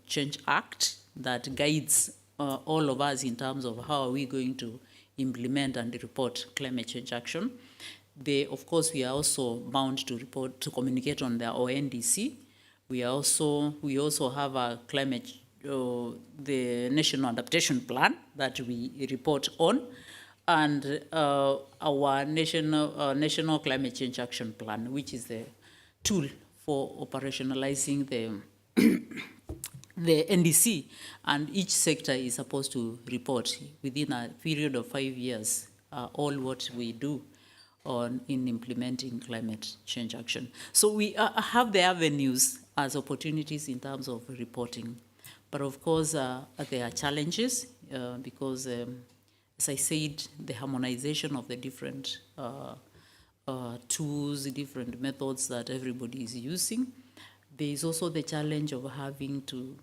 Speaker 6: Change Act that guides all of us in terms of how are we going to implement and report climate change action. Of course, we are also bound to report, to communicate on our NDC. We also have a the National Adaptation Plan that we report on, and our National Climate Change Action Plan, which is the tool for operationalizing the NDC, and each sector is supposed to report within a period of 5 years all what we do in implementing climate change action. So we have the avenues as opportunities in terms of reporting. But of course, there are challenges because, as I said, the harmonization of the different tools, different methods that everybody is using. There is also the challenge of having to,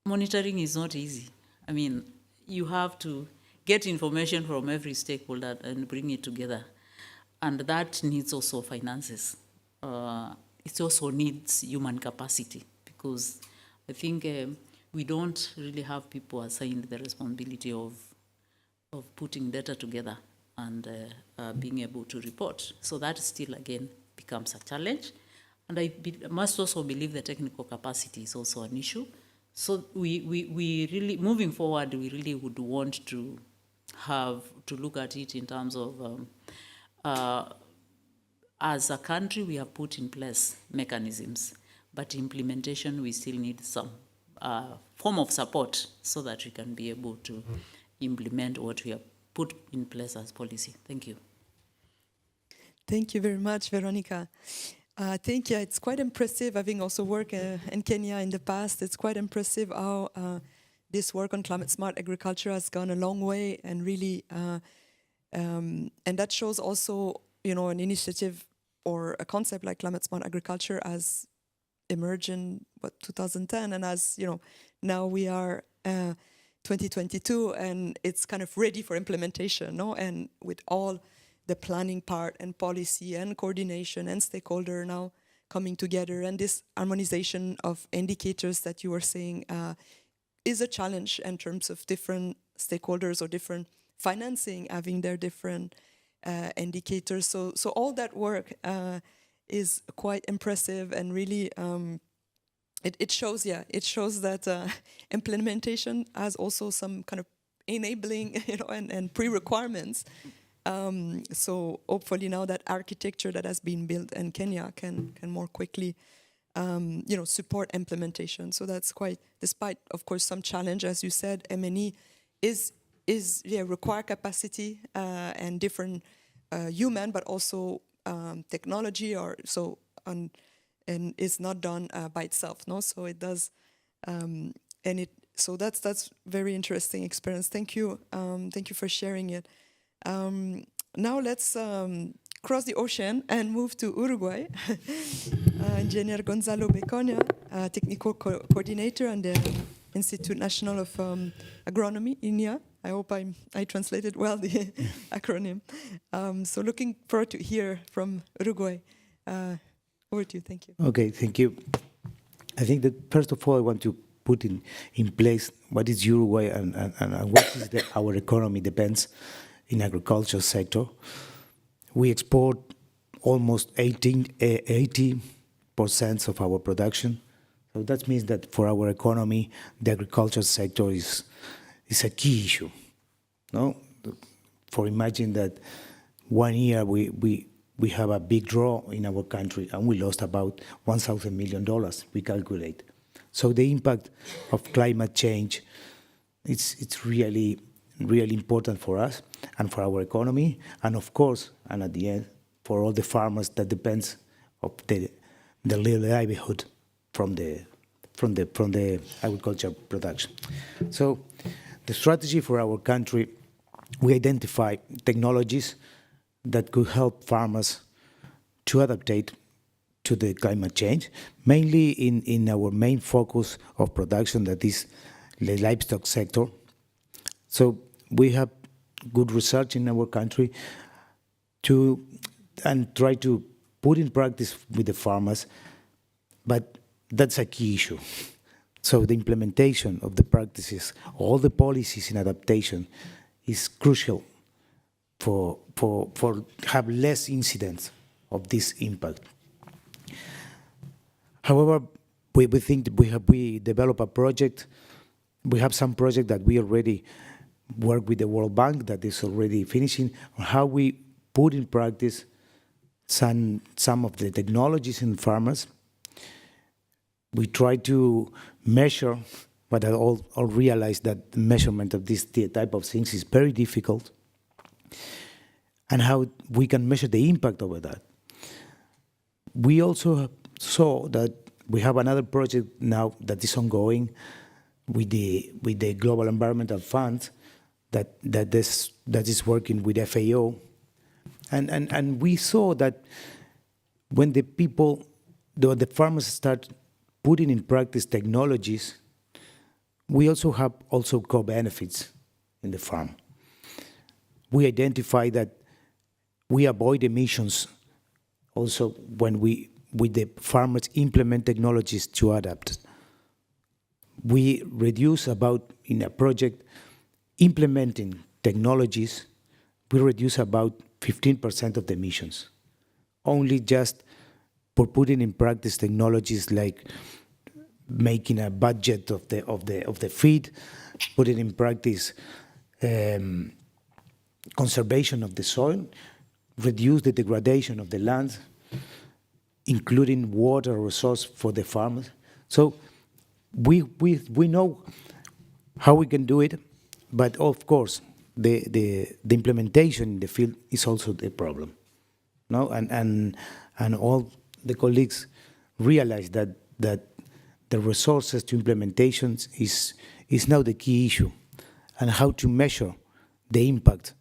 Speaker 6: monitoring is not easy. I mean, you have to get information from every stakeholder and bring it together. And that needs also finances. It also needs human capacity, because I think we don't really have people assigned the responsibility of putting data together and being able to report. So that still, again, becomes a challenge. And I must also believe the technical capacity is also an issue. So we really, moving forward, we really would want to look at it in terms of, as a country, we have put in place mechanisms, but implementation, we still need some form of support so that we can be able to implement what we have put in place as policy. Thank you.
Speaker 1: Thank you very much, Veronica. I think it's quite impressive, having also worked in Kenya in the past, it's quite impressive how this work on climate smart agriculture has gone a long way, and really, and that shows also, an initiative or a concept like climate smart agriculture as emerged in 2010, and as now we are 2022, and it's kind of ready for implementation, no? And with all the planning part and policy and coordination and stakeholder now coming together, and this harmonization of indicators that you were saying is a challenge in terms of different stakeholders or different financing having their different indicators. So all that work is quite impressive, and really it shows that implementation has also some kind of enabling, and pre-requirements. So hopefully now that architecture that has been built in Kenya can more quickly, support implementation. So that's quite, despite of course some challenge, as you said, M&E is require capacity and different human, but also technology, or so on, and it's not done by itself, no. So it does, so that's very interesting experience. Thank you for sharing it. Now let's cross the ocean and move to Uruguay. Engineer Gonzalo Beconia, technical coordinator and the Institute National of Agronomy, INEA. I hope I translated well the acronym. So looking forward to hear from Uruguay. Over to you, thank you.
Speaker 7: Okay, thank you. I think that first of all, I want to put in place what is Uruguay and what is our economy depends in agriculture sector. We export almost 80% of our production. So that means that for our economy, the agriculture sector is a key issue. No, for imagine that 1 year we have a big draw in our country and we lost about $1,000 million, we calculate. So the impact of climate change, it's really important for us and for our economy, and of course, and at the end, for all the farmers that depends of the livelihood from the agriculture production. So the strategy for our country, we identify technologies that could help farmers to adaptate to the climate change, mainly in our main focus of production, that is the livestock sector. So we have good research in our country and try to put in practice with the farmers, but that's a key issue. So the implementation of the practices, all the policies in adaptation, is crucial for have less incidents of this impact. However, we think that we develop a project. We have some project that we already work with the World Bank that is already finishing on how we put in practice some of the technologies in farmers. We try to measure, but I all realize that the measurement of this type of things is very difficult, and how we can measure the impact over that. We also saw that we have another project now that is ongoing with the Global Environmental Fund that is working with FAO, and we saw that when the farmers start putting in practice technologies, we also have co-benefits in the farm. We identify that we avoid emissions also when with the farmers implement technologies to adapt. We reduce in a project implementing technologies, we reduce about 15% of the emissions. Only just for putting in practice technologies like making a budget of the feed, putting in practice conservation of the soil, reduce the degradation of the land, including water resource for the farmers. So we know how we can do it, but of course the implementation in the field is also the problem. No, and all the colleagues realize that the resources to implementations is now the key issue, and how to measure the impact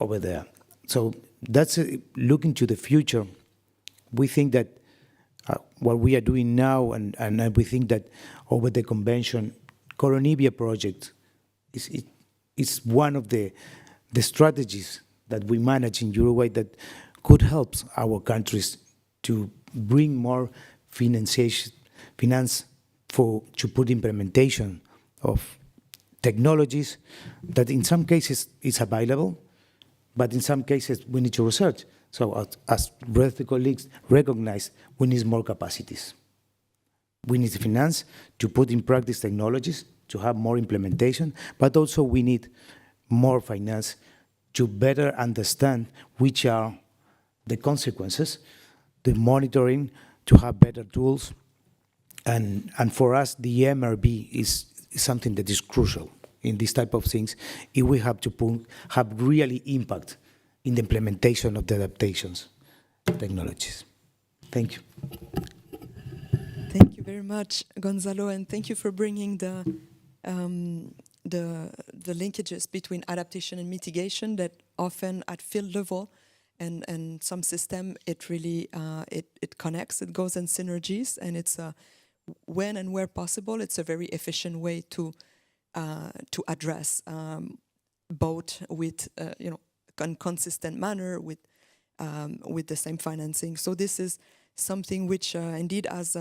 Speaker 7: over there. So that's looking to the future. We think that what we are doing now, and we think that over the convention, Coronibia project is one of the strategies that we manage in Uruguay that could help our countries to bring more finance to put implementation of technologies that in some cases is available, but in some cases we need to research. So as the colleagues recognize, we need more capacities. We need finance to put in practice technologies, to have more implementation, but also we need more finance to better understand which are the consequences, the monitoring, to have better tools. And for us, the MRB is something that is crucial in this type of things if we have to have really impact in the implementation of the adaptations technologies. Thank you.
Speaker 1: Thank you very much, Gonzalo, and thank you for bringing the linkages between adaptation and mitigation that often at field level and some system it really it connects, it goes in synergies, and it's when and where possible, it's a very efficient way to address both with consistent manner with the same financing. So this is something which indeed has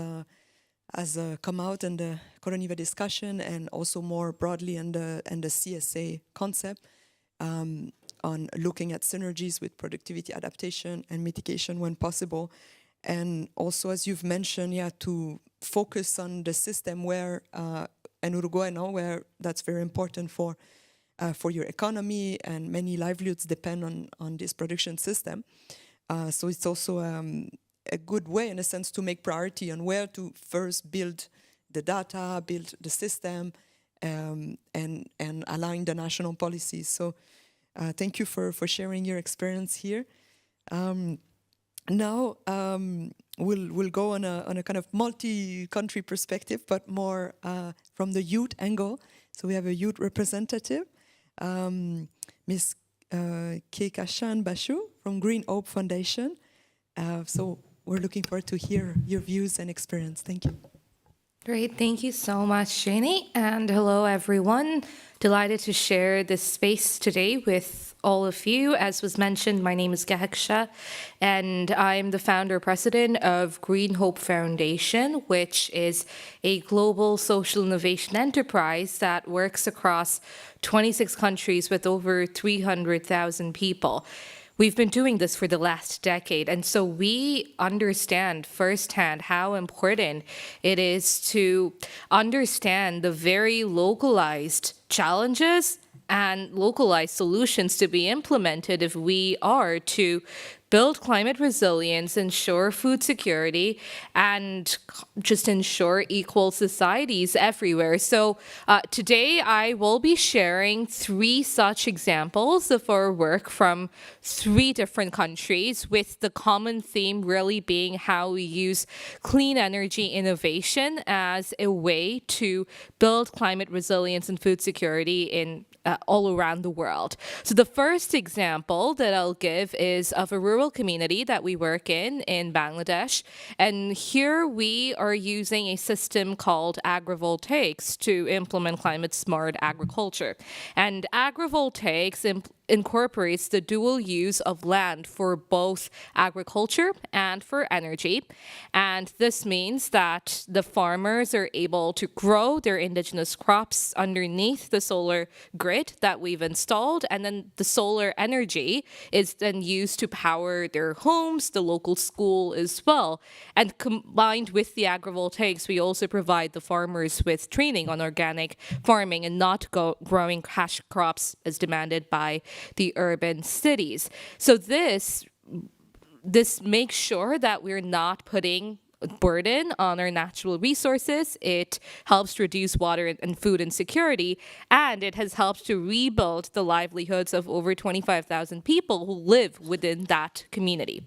Speaker 1: come out in the Coronibia discussion, and also more broadly in the CSA concept on looking at synergies with productivity, adaptation, and mitigation when possible. And also, as you've mentioned, to focus on the system where, in Uruguay now, where that's very important for your economy, and many livelihoods depend on this production system. So it's also a good way, in a sense, to make priority on where to first build the data, build the system, and allowing the national policies. So thank you for sharing your experience here. Now we'll go on a kind of multi-country perspective, but more from the youth angle. So we have a youth representative, Ms. Kekashan Bashu from Green Hope Foundation. So we're looking forward to hear your views and experience. Thank you.
Speaker 8: Great, thank you so much, Janie, and hello, everyone. Delighted to share this space today with all of you. As was mentioned, my name is Gahaksha, and I'm the founder-president of Green Hope Foundation, which is a global social innovation enterprise that works across 26 countries with over 300,000 people. We've been doing this for the last decade, and so we understand firsthand how important it is to understand the very localized challenges and localized solutions to be implemented if we are to build climate resilience, ensure food security, and just ensure equal societies everywhere. So today I will be sharing 3 such examples of our work from 3 different countries, with the common theme really being how we use clean energy innovation as a way to build climate resilience and food security in all around the world. So the first example that I'll give is of a rural community that we work in Bangladesh. And here we are using a system called agrivoltaics to implement climate smart agriculture. And agrivoltaics incorporates the dual use of land for both agriculture and for energy. And this means that the farmers are able to grow their indigenous crops underneath the solar grid that we've installed. And then the solar energy is then used to power their homes, the local school as well. And combined with the agrivoltaics, we also provide the farmers with training on organic farming and not growing cash crops as demanded by the urban cities. So this makes sure that we're not putting a burden on our natural resources. It helps to reduce water and food insecurity, and it has helped to rebuild the livelihoods of over 25,000 people who live within that community.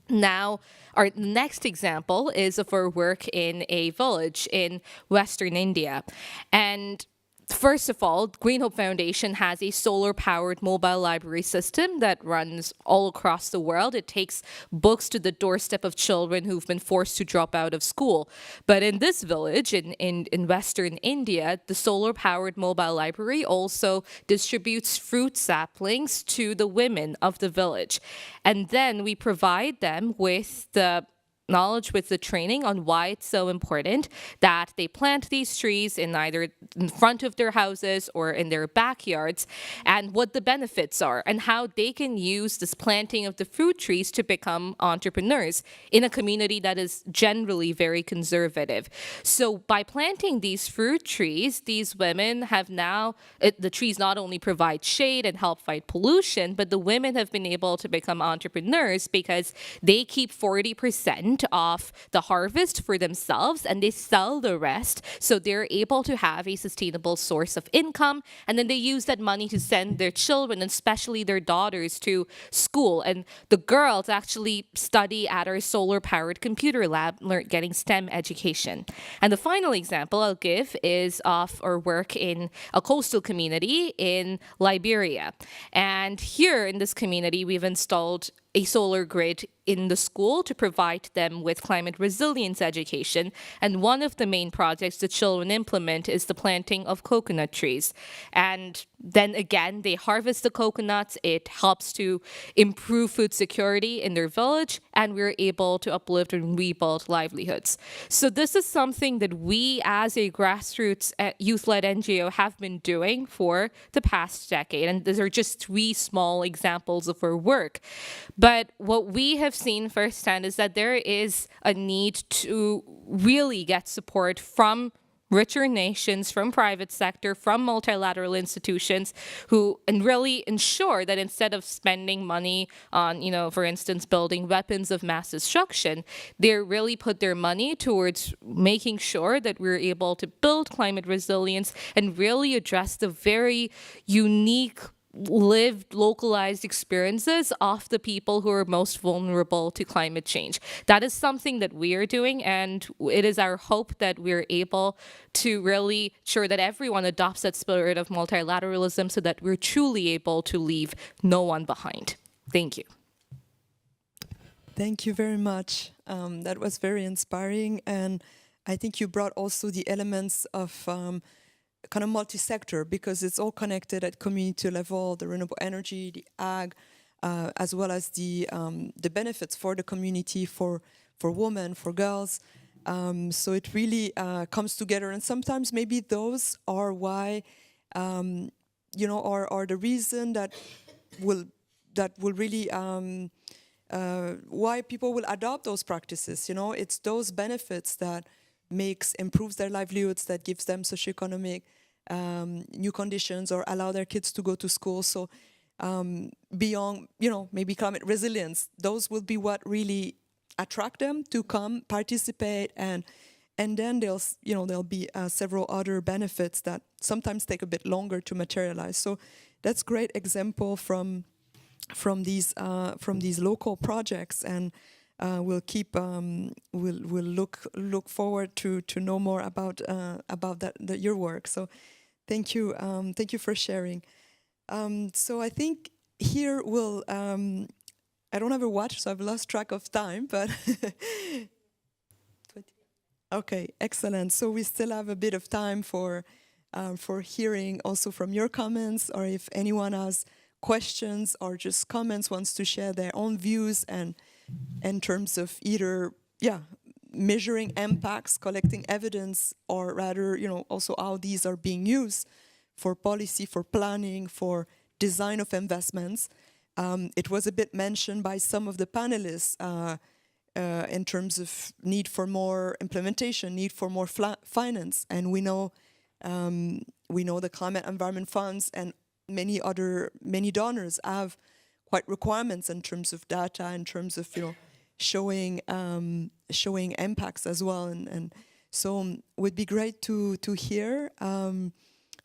Speaker 8: Now, our next example is of our work in a village in Western India. And first of all, Green Hope Foundation has a solar-powered mobile library system that runs all across the world. It takes books to the doorstep of children who've been forced to drop out of school. But in this village in Western India, the solar-powered mobile library also distributes fruit saplings to the women of the village. And then we provide them with the knowledge, with the training on why it's so important that they plant these trees in either in front of their houses or in their backyards, and what the benefits are and how they can use this planting of the fruit trees to become entrepreneurs in a community that is generally very conservative. So by planting these fruit trees, these women have now, the trees not only provide shade and help fight pollution, but the women have been able to become entrepreneurs because they keep 40% off the harvest for themselves and they sell the rest, so they're able to have a sustainable source of income, and then they use that money to send their children, and especially their daughters, to school. And the girls actually study at our solar powered computer lab, getting STEM education. And the final example I'll give is of our work in a coastal community in Liberia. And here in this community, we've installed a solar grid in the school to provide them with climate resilience education. And one of the main projects the children implement is the planting of coconut trees. And then again, they harvest the coconuts. It helps to improve food security in their village, and we're able to uplift and rebuild livelihoods. So this is something that we as a grassroots youth-led NGO have been doing for the past decade. And these are just 3 small examples of our work. But what we have seen firsthand is that there is a need to really get support from richer nations, from private sector, from multilateral institutions and really ensure that instead of spending money on, for instance, building weapons of mass destruction, they really put their money towards making sure that we're able to build climate resilience and really address the very unique lived, localized experiences of the people who are most vulnerable to climate change. That is something that we are doing, and it is our hope that we're able to really ensure that everyone adopts that spirit of multilateralism so that we're truly able to leave no one behind. Thank you.
Speaker 1: Thank you very much. That was very inspiring. And I think you brought also the elements of kind of multi-sector, because it's all connected at community level, the renewable energy, the ag, as well as the benefits for the community, for women, for girls. So it really comes together, and sometimes maybe those are why, are the reason that will really why people will adopt those practices. It's those benefits that improves their livelihoods, that gives them socioeconomic new conditions, or allow their kids to go to school. So beyond, maybe climate resilience, those will be what really attract them to come participate, and then there'll be several other benefits that sometimes take a bit longer to materialize. So that's great example from these local projects, and we'll keep we'll look forward to know more about your work. So thank you for sharing. So I think here we'll I don't have a watch, so I've lost track of time, but okay, excellent. So we still have a bit of time for hearing also from your comments, or if anyone has questions or just comments, wants to share their own views, and in terms of either measuring impacts, collecting evidence, or rather also how these are being used for policy, for planning, for design of investments. It was a bit mentioned by some of the panelists in terms of need for more implementation, need for more finance, and we know the climate environment funds and many donors have quite requirements in terms of data, in terms of showing impacts as well, and so it would be great to hear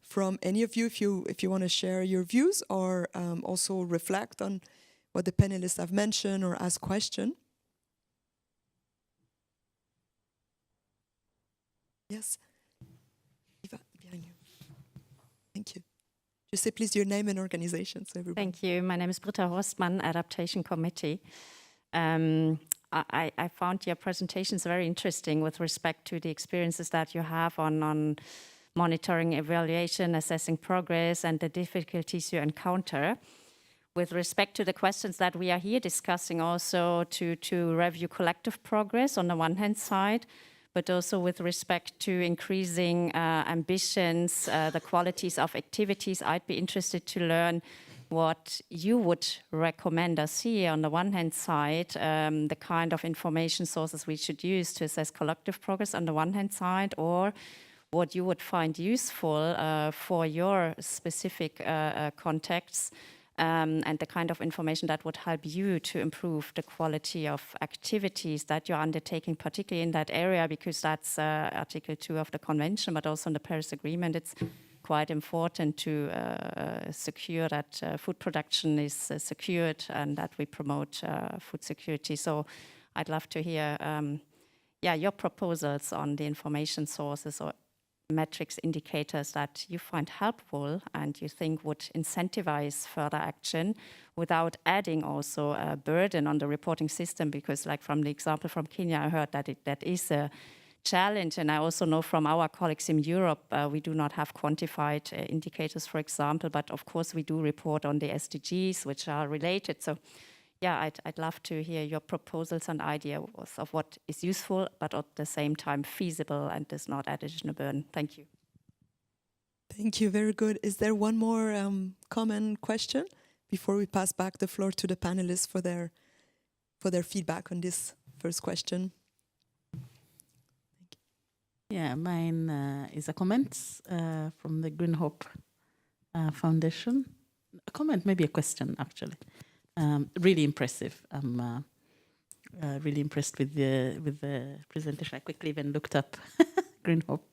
Speaker 1: from any of you if you want to share your views, or also reflect on what the panelists have mentioned, or ask question. Yes, Eva, behind you. Thank you. Just say please your name and organization, so everybody.
Speaker 9: Thank you. My name is Britta Horstmann, Adaptation Committee. I found your presentations very interesting with respect to the experiences that you have on monitoring, evaluation, assessing progress, and the difficulties you encounter. With respect to the questions that we are here discussing, also to review collective progress on the one hand side, but also with respect to increasing ambitions, the qualities of activities, I'd be interested to learn what you would recommend us here on the one hand side, the kind of information sources we should use to assess collective progress on the one hand side, or what you would find useful for your specific contexts, and the kind of information that would help you to improve the quality of activities that you're undertaking, particularly in that area, because that's Article 2 of the Convention, but also in the Paris Agreement. It's quite important to secure that food production is secured and that we promote food security. So I'd love to hear your proposals on the information sources or metrics, indicators that you find helpful and you think would incentivize further action without adding also a burden on the reporting system, because like from the example from Kenya, I heard that that is a challenge. And I also know from our colleagues in Europe, we do not have quantified indicators, for example, but of course we do report on the SDGs, which are related. So yeah, I'd love to hear your proposals and ideas of what is useful, but at the same time feasible and does not add additional burden. Thank you.
Speaker 1: Thank you, very good. Is there one more common question before we pass back the floor to the panelists for their feedback on this first question?
Speaker 6: Yeah, mine is a comment from the Green Hope Foundation. A comment, maybe a question, actually. Really impressive. I'm really impressed with the presentation. I quickly even looked up Green Hope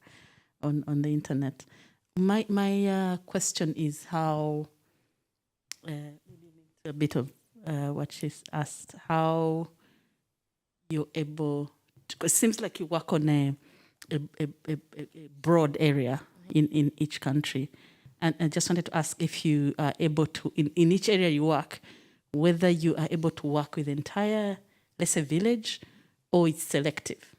Speaker 6: on the internet. My question is how, a bit of what she's asked, how you're able to, because it seems like you work on a broad area in each country. And I just wanted to ask if you are able to, in each area you work, whether you are able to work with the entire, let's say, village, or it's selective.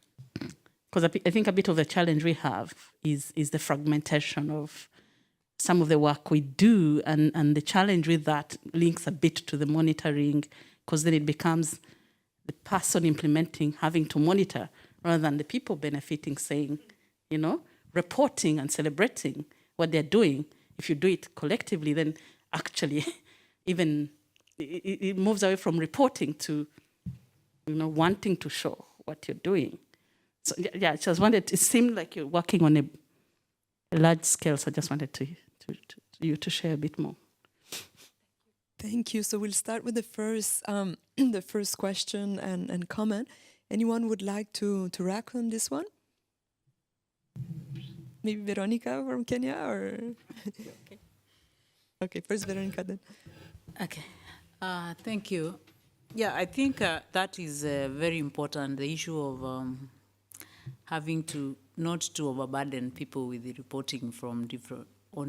Speaker 10: because I think a bit of the challenge we have is the fragmentation of some of the work we do, and the challenge with that links a bit to the monitoring, because then it becomes the person implementing having to monitor rather than the people benefiting, saying, reporting and celebrating what they're doing. If you do it collectively, then actually even it moves away from reporting to, wanting to show what you're doing. So yeah, I just wanted, it seemed like you're working on a large scale, so I just wanted you to share a bit more.
Speaker 1: Thank you. So we'll start with the first question and comment. Anyone would like to react on this one? Maybe Veronica from Kenya, or okay, first Veronica then.
Speaker 6: Okay, thank you. Yeah, I think that is very important, the issue of having to not to overburden people with the reporting from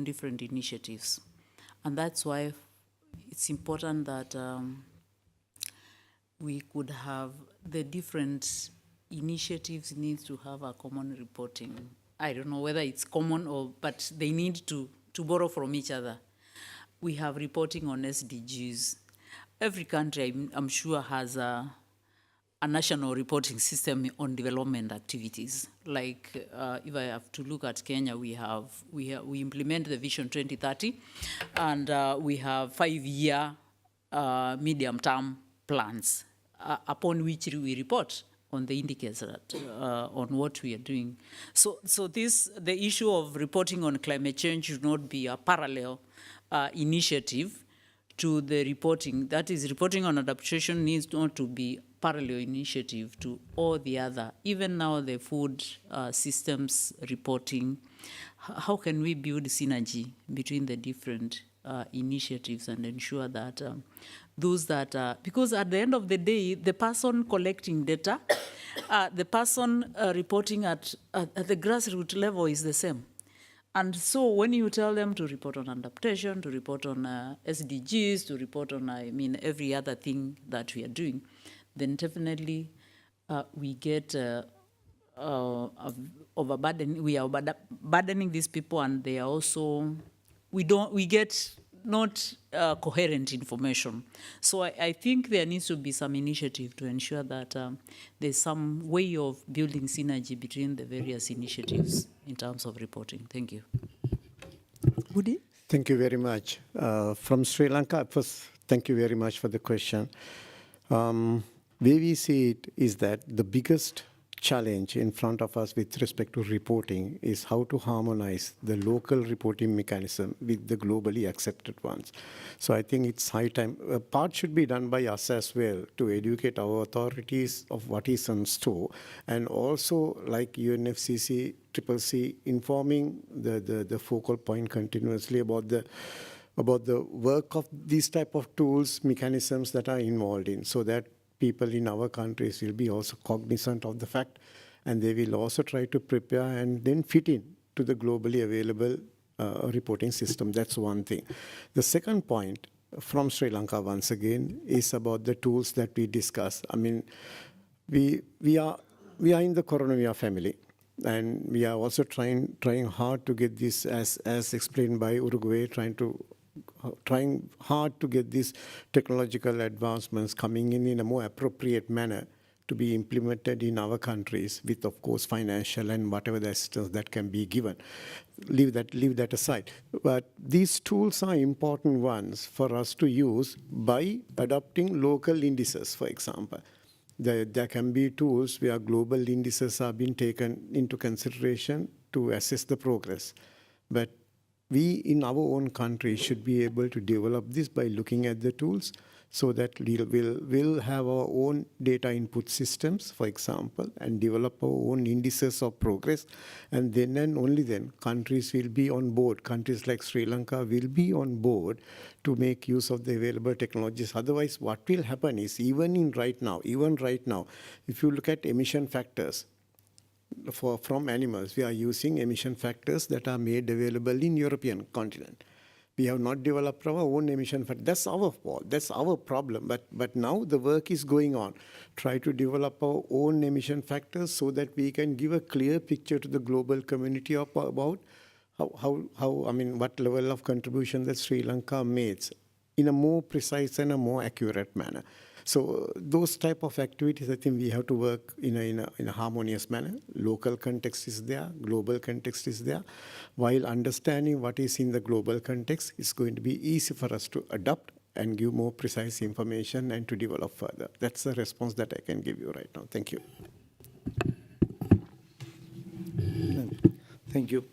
Speaker 6: different initiatives. And that's why it's important that we could have the different initiatives need to have a common reporting. I don't know whether it's common but they need to borrow from each other. We have reporting on SDGs. Every country, I'm sure, has a national reporting system on development activities. Like if I have to look at Kenya, we implement the Vision 2030, and we have 5-year medium-term plans upon which we report on the indicators on what we are doing. So the issue of reporting on climate change should not be a parallel initiative to the reporting. That is, reporting on adaptation needs not to be parallel initiative to all the other. Even now, the food systems reporting, how can we build synergy between the different initiatives and ensure that those that, because at the end of the day, the person collecting data, the person reporting at the grassroots level is the same. And so when you tell them to report on adaptation, to report on SDGs, to report on, every other thing that we are doing, then definitely we get overburden. We are burdening these people, and they are also, we get not coherent information. So I think there needs to be some initiative to ensure that there's some way of building synergy between the various initiatives in terms of reporting. Thank you.
Speaker 1: Woody?
Speaker 5: Thank you very much. From Sri Lanka, first, thank you very much for the question. Way we see it is that the biggest challenge in front of us with respect to reporting is how to harmonize the local reporting mechanism with the globally accepted ones. So I think it's high time. A part should be done by us as well to educate our authorities of what is on store, and also like UNFCCC, CCC, informing the focal point continuously about the work of these type of tools, mechanisms that are involved in, so that people in our countries will be also cognizant of the fact, and they will also try to prepare and then fit in to the globally available reporting system. That's one thing. The second point from Sri Lanka, once again, is about the tools that we discuss. I mean, we are in the Coronavia family, and we are also trying hard to get this, as explained by Uruguay, trying hard to get these technological advancements coming in a more appropriate manner to be implemented in our countries with, of course, financial and whatever the assistance that can be given. Leave that aside. But these tools are important ones for us to use by adopting local indices, for example. There can be tools where global indices are being taken into consideration to assess the progress. But we in our own country should be able to develop this by looking at the tools, so that we'll have our own data input systems, for example, and develop our own indices of progress. And then and only then countries will be on board. Countries like Sri Lanka will be on board to make use of the available technologies. Otherwise, what will happen is, even right now, if you look at emission factors, from animals, we are using emission factors that are made available in European continent. We have not developed our own emission factor. That's our fault. That's our problem. But now the work is going on. Try to develop our own emission factors so that we can give a clear picture to the global community about what level of contribution that Sri Lanka makes in a more precise and a more accurate manner. So those type of activities, I think we have to work in a harmonious manner. Local context is there, global context is there. While understanding what is in the global context, it's going to be easy for us to adapt and give more precise information and to develop further. That's the response that I can give you right now. Thank you.
Speaker 7: Thank you.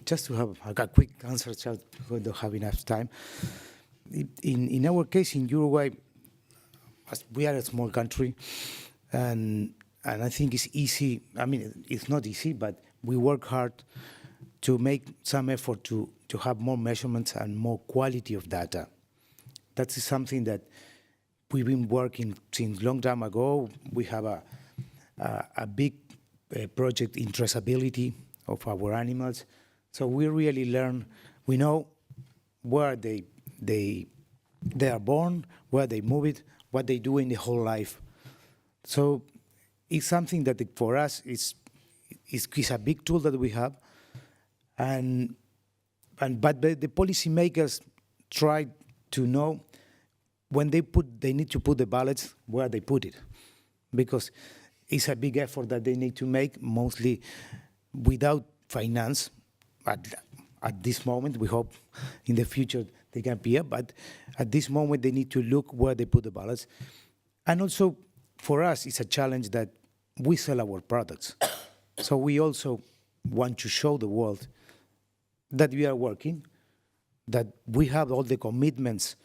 Speaker 7: Just to have a quick answer, just because we don't have enough time. In our case in Uruguay, as we are a small country, and I think it's easy. I mean, it's not easy, but we work hard to make some effort to have more measurements and more quality of data. That is something that we've been working since long time ago. We have a big project in traceability of our animals. So we really learn. We know where they are born, where they move it, what they do in the whole life. So it's something that for us is a big tool that we have, but the policymakers try to know when they need to put the ballots where they put it, because it's a big effort that they need to make, mostly without finance at this moment. We hope in the future they can appear, but at this moment they need to look where they put the ballots. And also, for us, it's a challenge that we sell our products. So we also want to show the world that we are working, that we have all the commitments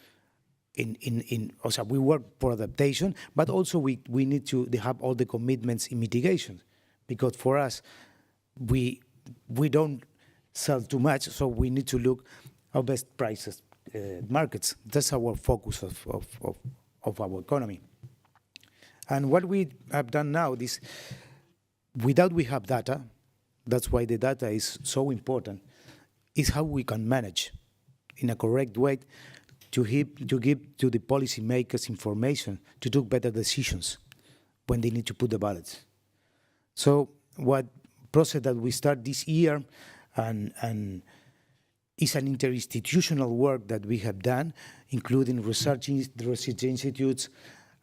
Speaker 7: also we work for adaptation, but also we need to have all the commitments in mitigation, because for us, we don't sell too much, so we need to look our best prices markets. That's our focus of our economy. And what we have done now is, without we have data, that's why the data is so important, is how we can manage in a correct way to give to the policymakers information to take better decisions when they need to put the ballots. So what process that we start this year and is an interinstitutional work that we have done, including research institutes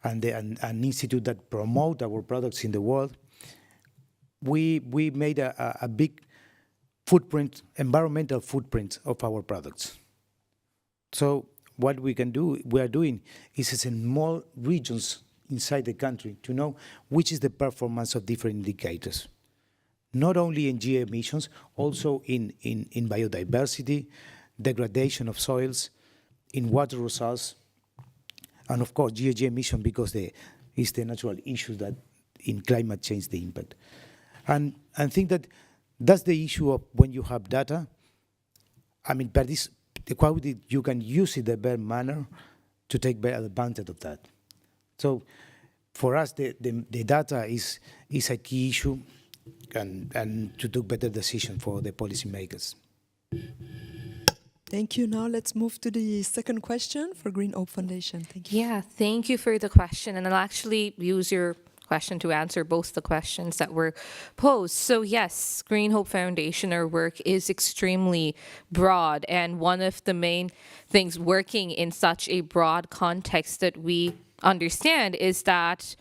Speaker 7: and an institute that promote our products in the world. We made a big footprint, environmental footprint of our products. So what we are doing is in small regions inside the country to know which is the performance of different indicators. Not only in GE emissions, also in biodiversity, degradation of soils, in water resource, and of course GHG emission, because it's the natural issue that in climate change the impact. And I think that's the issue of when you have data. I mean, but the quality, you can use it in a better manner to take better advantage of that. So for us, the data is a key issue, and to take better decision for the policymakers.
Speaker 1: Thank you. Now let's move to the second question for Green Hope Foundation. Thank you.
Speaker 8: Yeah, thank you for the question. And I'll actually use your question to answer both the questions that were posed. So yes, Green Hope Foundation, our work is extremely broad. And one of the main things working in such a broad context that we understand is that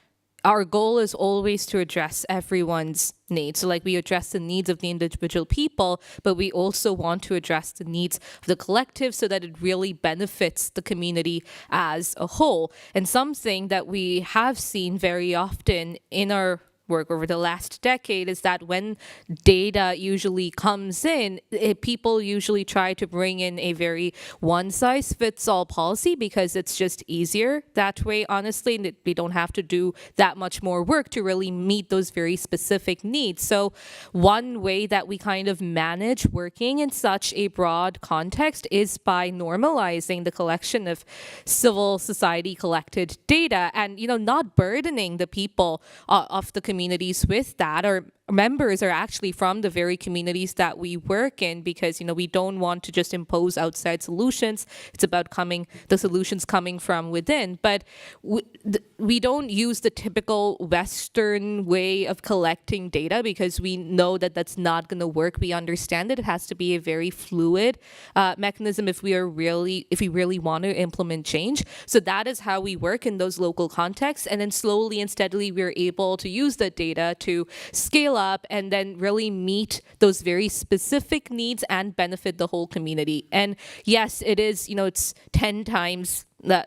Speaker 8: our goal is always to address everyone's needs. So like we address the needs of the individual people, but we also want to address the needs of the collective so that it really benefits the community as a whole. And something that we have seen very often in our work over the last decade is that when data usually comes in, people usually try to bring in a very one-size-fits-all policy because it's just easier that way, honestly, and we don't have to do that much more work to really meet those very specific needs. So one way that we kind of manage working in such a broad context is by normalizing the collection of civil society collected data and, not burdening the people of the communities with that, or members are actually from the very communities that we work in, because we don't want to just impose outside solutions. It's about the solutions coming from within. But we don't use the typical Western way of collecting data, because we know that that's not going to work. We understand that it has to be a very fluid mechanism if we really want to implement change. So that is how we work in those local contexts, and then slowly and steadily we're able to use the data to scale up and then really meet those very specific needs and benefit the whole community. And yes, it is, it's 10 times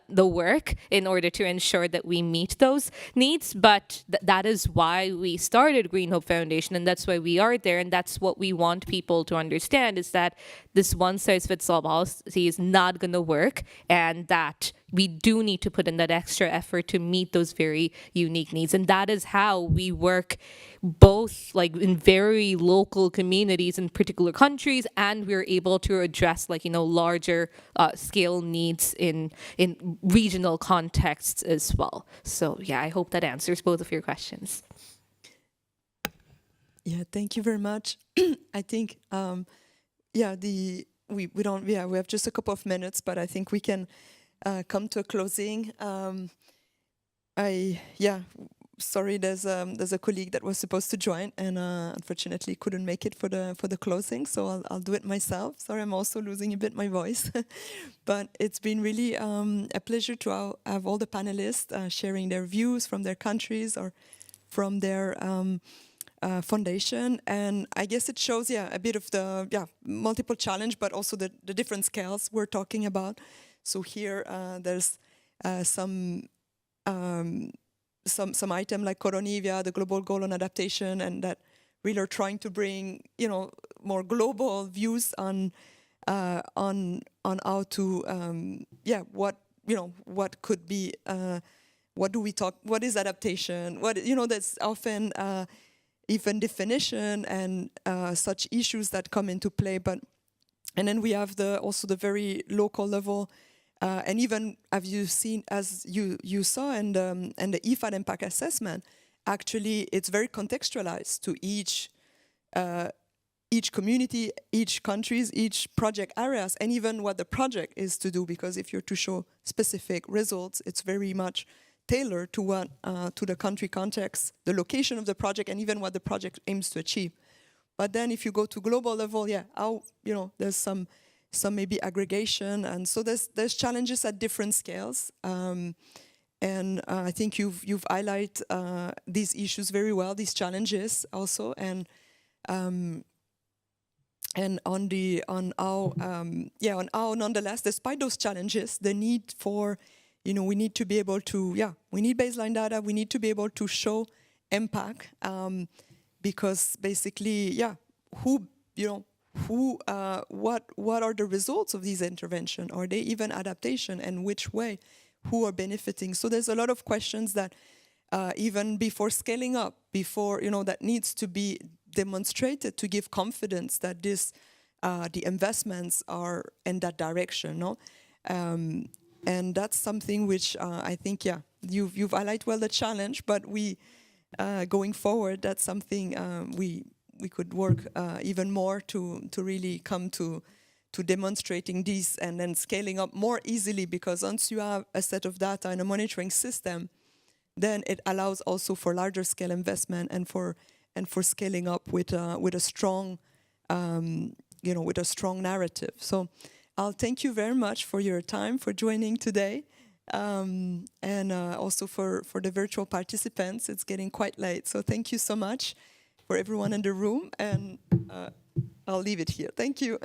Speaker 8: the work in order to ensure that we meet those needs. But that is why we started Green Hope Foundation, and that's why we are there. And that's what we want people to understand, is that this one-size-fits-all policy is not going to work, and that we do need to put in that extra effort to meet those very unique needs. And that is how we work, both in very local communities in particular countries, and we're able to address larger scale needs in regional contexts as well. So yeah, I hope that answers both of your questions.
Speaker 1: Yeah, thank you very much. I think we have just a couple of minutes, but I think we can come to a closing. Sorry, there's a colleague that was supposed to join and unfortunately couldn't make it for the closing, so I'll do it myself. Sorry, I'm also losing a bit my voice, but it's been really a pleasure to have all the panelists sharing their views from their countries or from their foundation, and I guess it shows a bit of the multiple challenge, but also the different scales we're talking about. So here there's some item like Coronivia, the global goal on adaptation, and that really are trying to bring more global views on how to what could be what is adaptation, that's often even definition and such issues that come into play. And then we have also the very local level. And even as you saw in the IFAD impact assessment, actually it's very contextualized to each community, each countries, each project areas, and even what the project is to do. Because if you're to show specific results, it's very much tailored to what to the country context, the location of the project, and even what the project aims to achieve. But then if you go to global level, there's some maybe aggregation, and so there's challenges at different scales, and I think you've highlighted these issues very well, these challenges also, and on how nonetheless, despite those challenges, the need for we need to be able to we need baseline data, we need to be able to show impact, because basically what are the results of these interventions? Are they even adaptation, and which way? Who are benefiting? So there's a lot of questions that even before scaling up, that needs to be demonstrated to give confidence that the investments are in that direction. No, and that's something which I think you've highlighted well the challenge, but we going forward, that's something we could work even more to really come to demonstrating these and then scaling up more easily, because once you have a set of data and a monitoring system, then it allows also for larger scale investment and for scaling up with a strong with a strong narrative. So I'll thank you very much for your time, for joining today, and also for the virtual participants. It's getting quite late, so thank you so much for everyone in the room, and I'll leave it here. Thank you.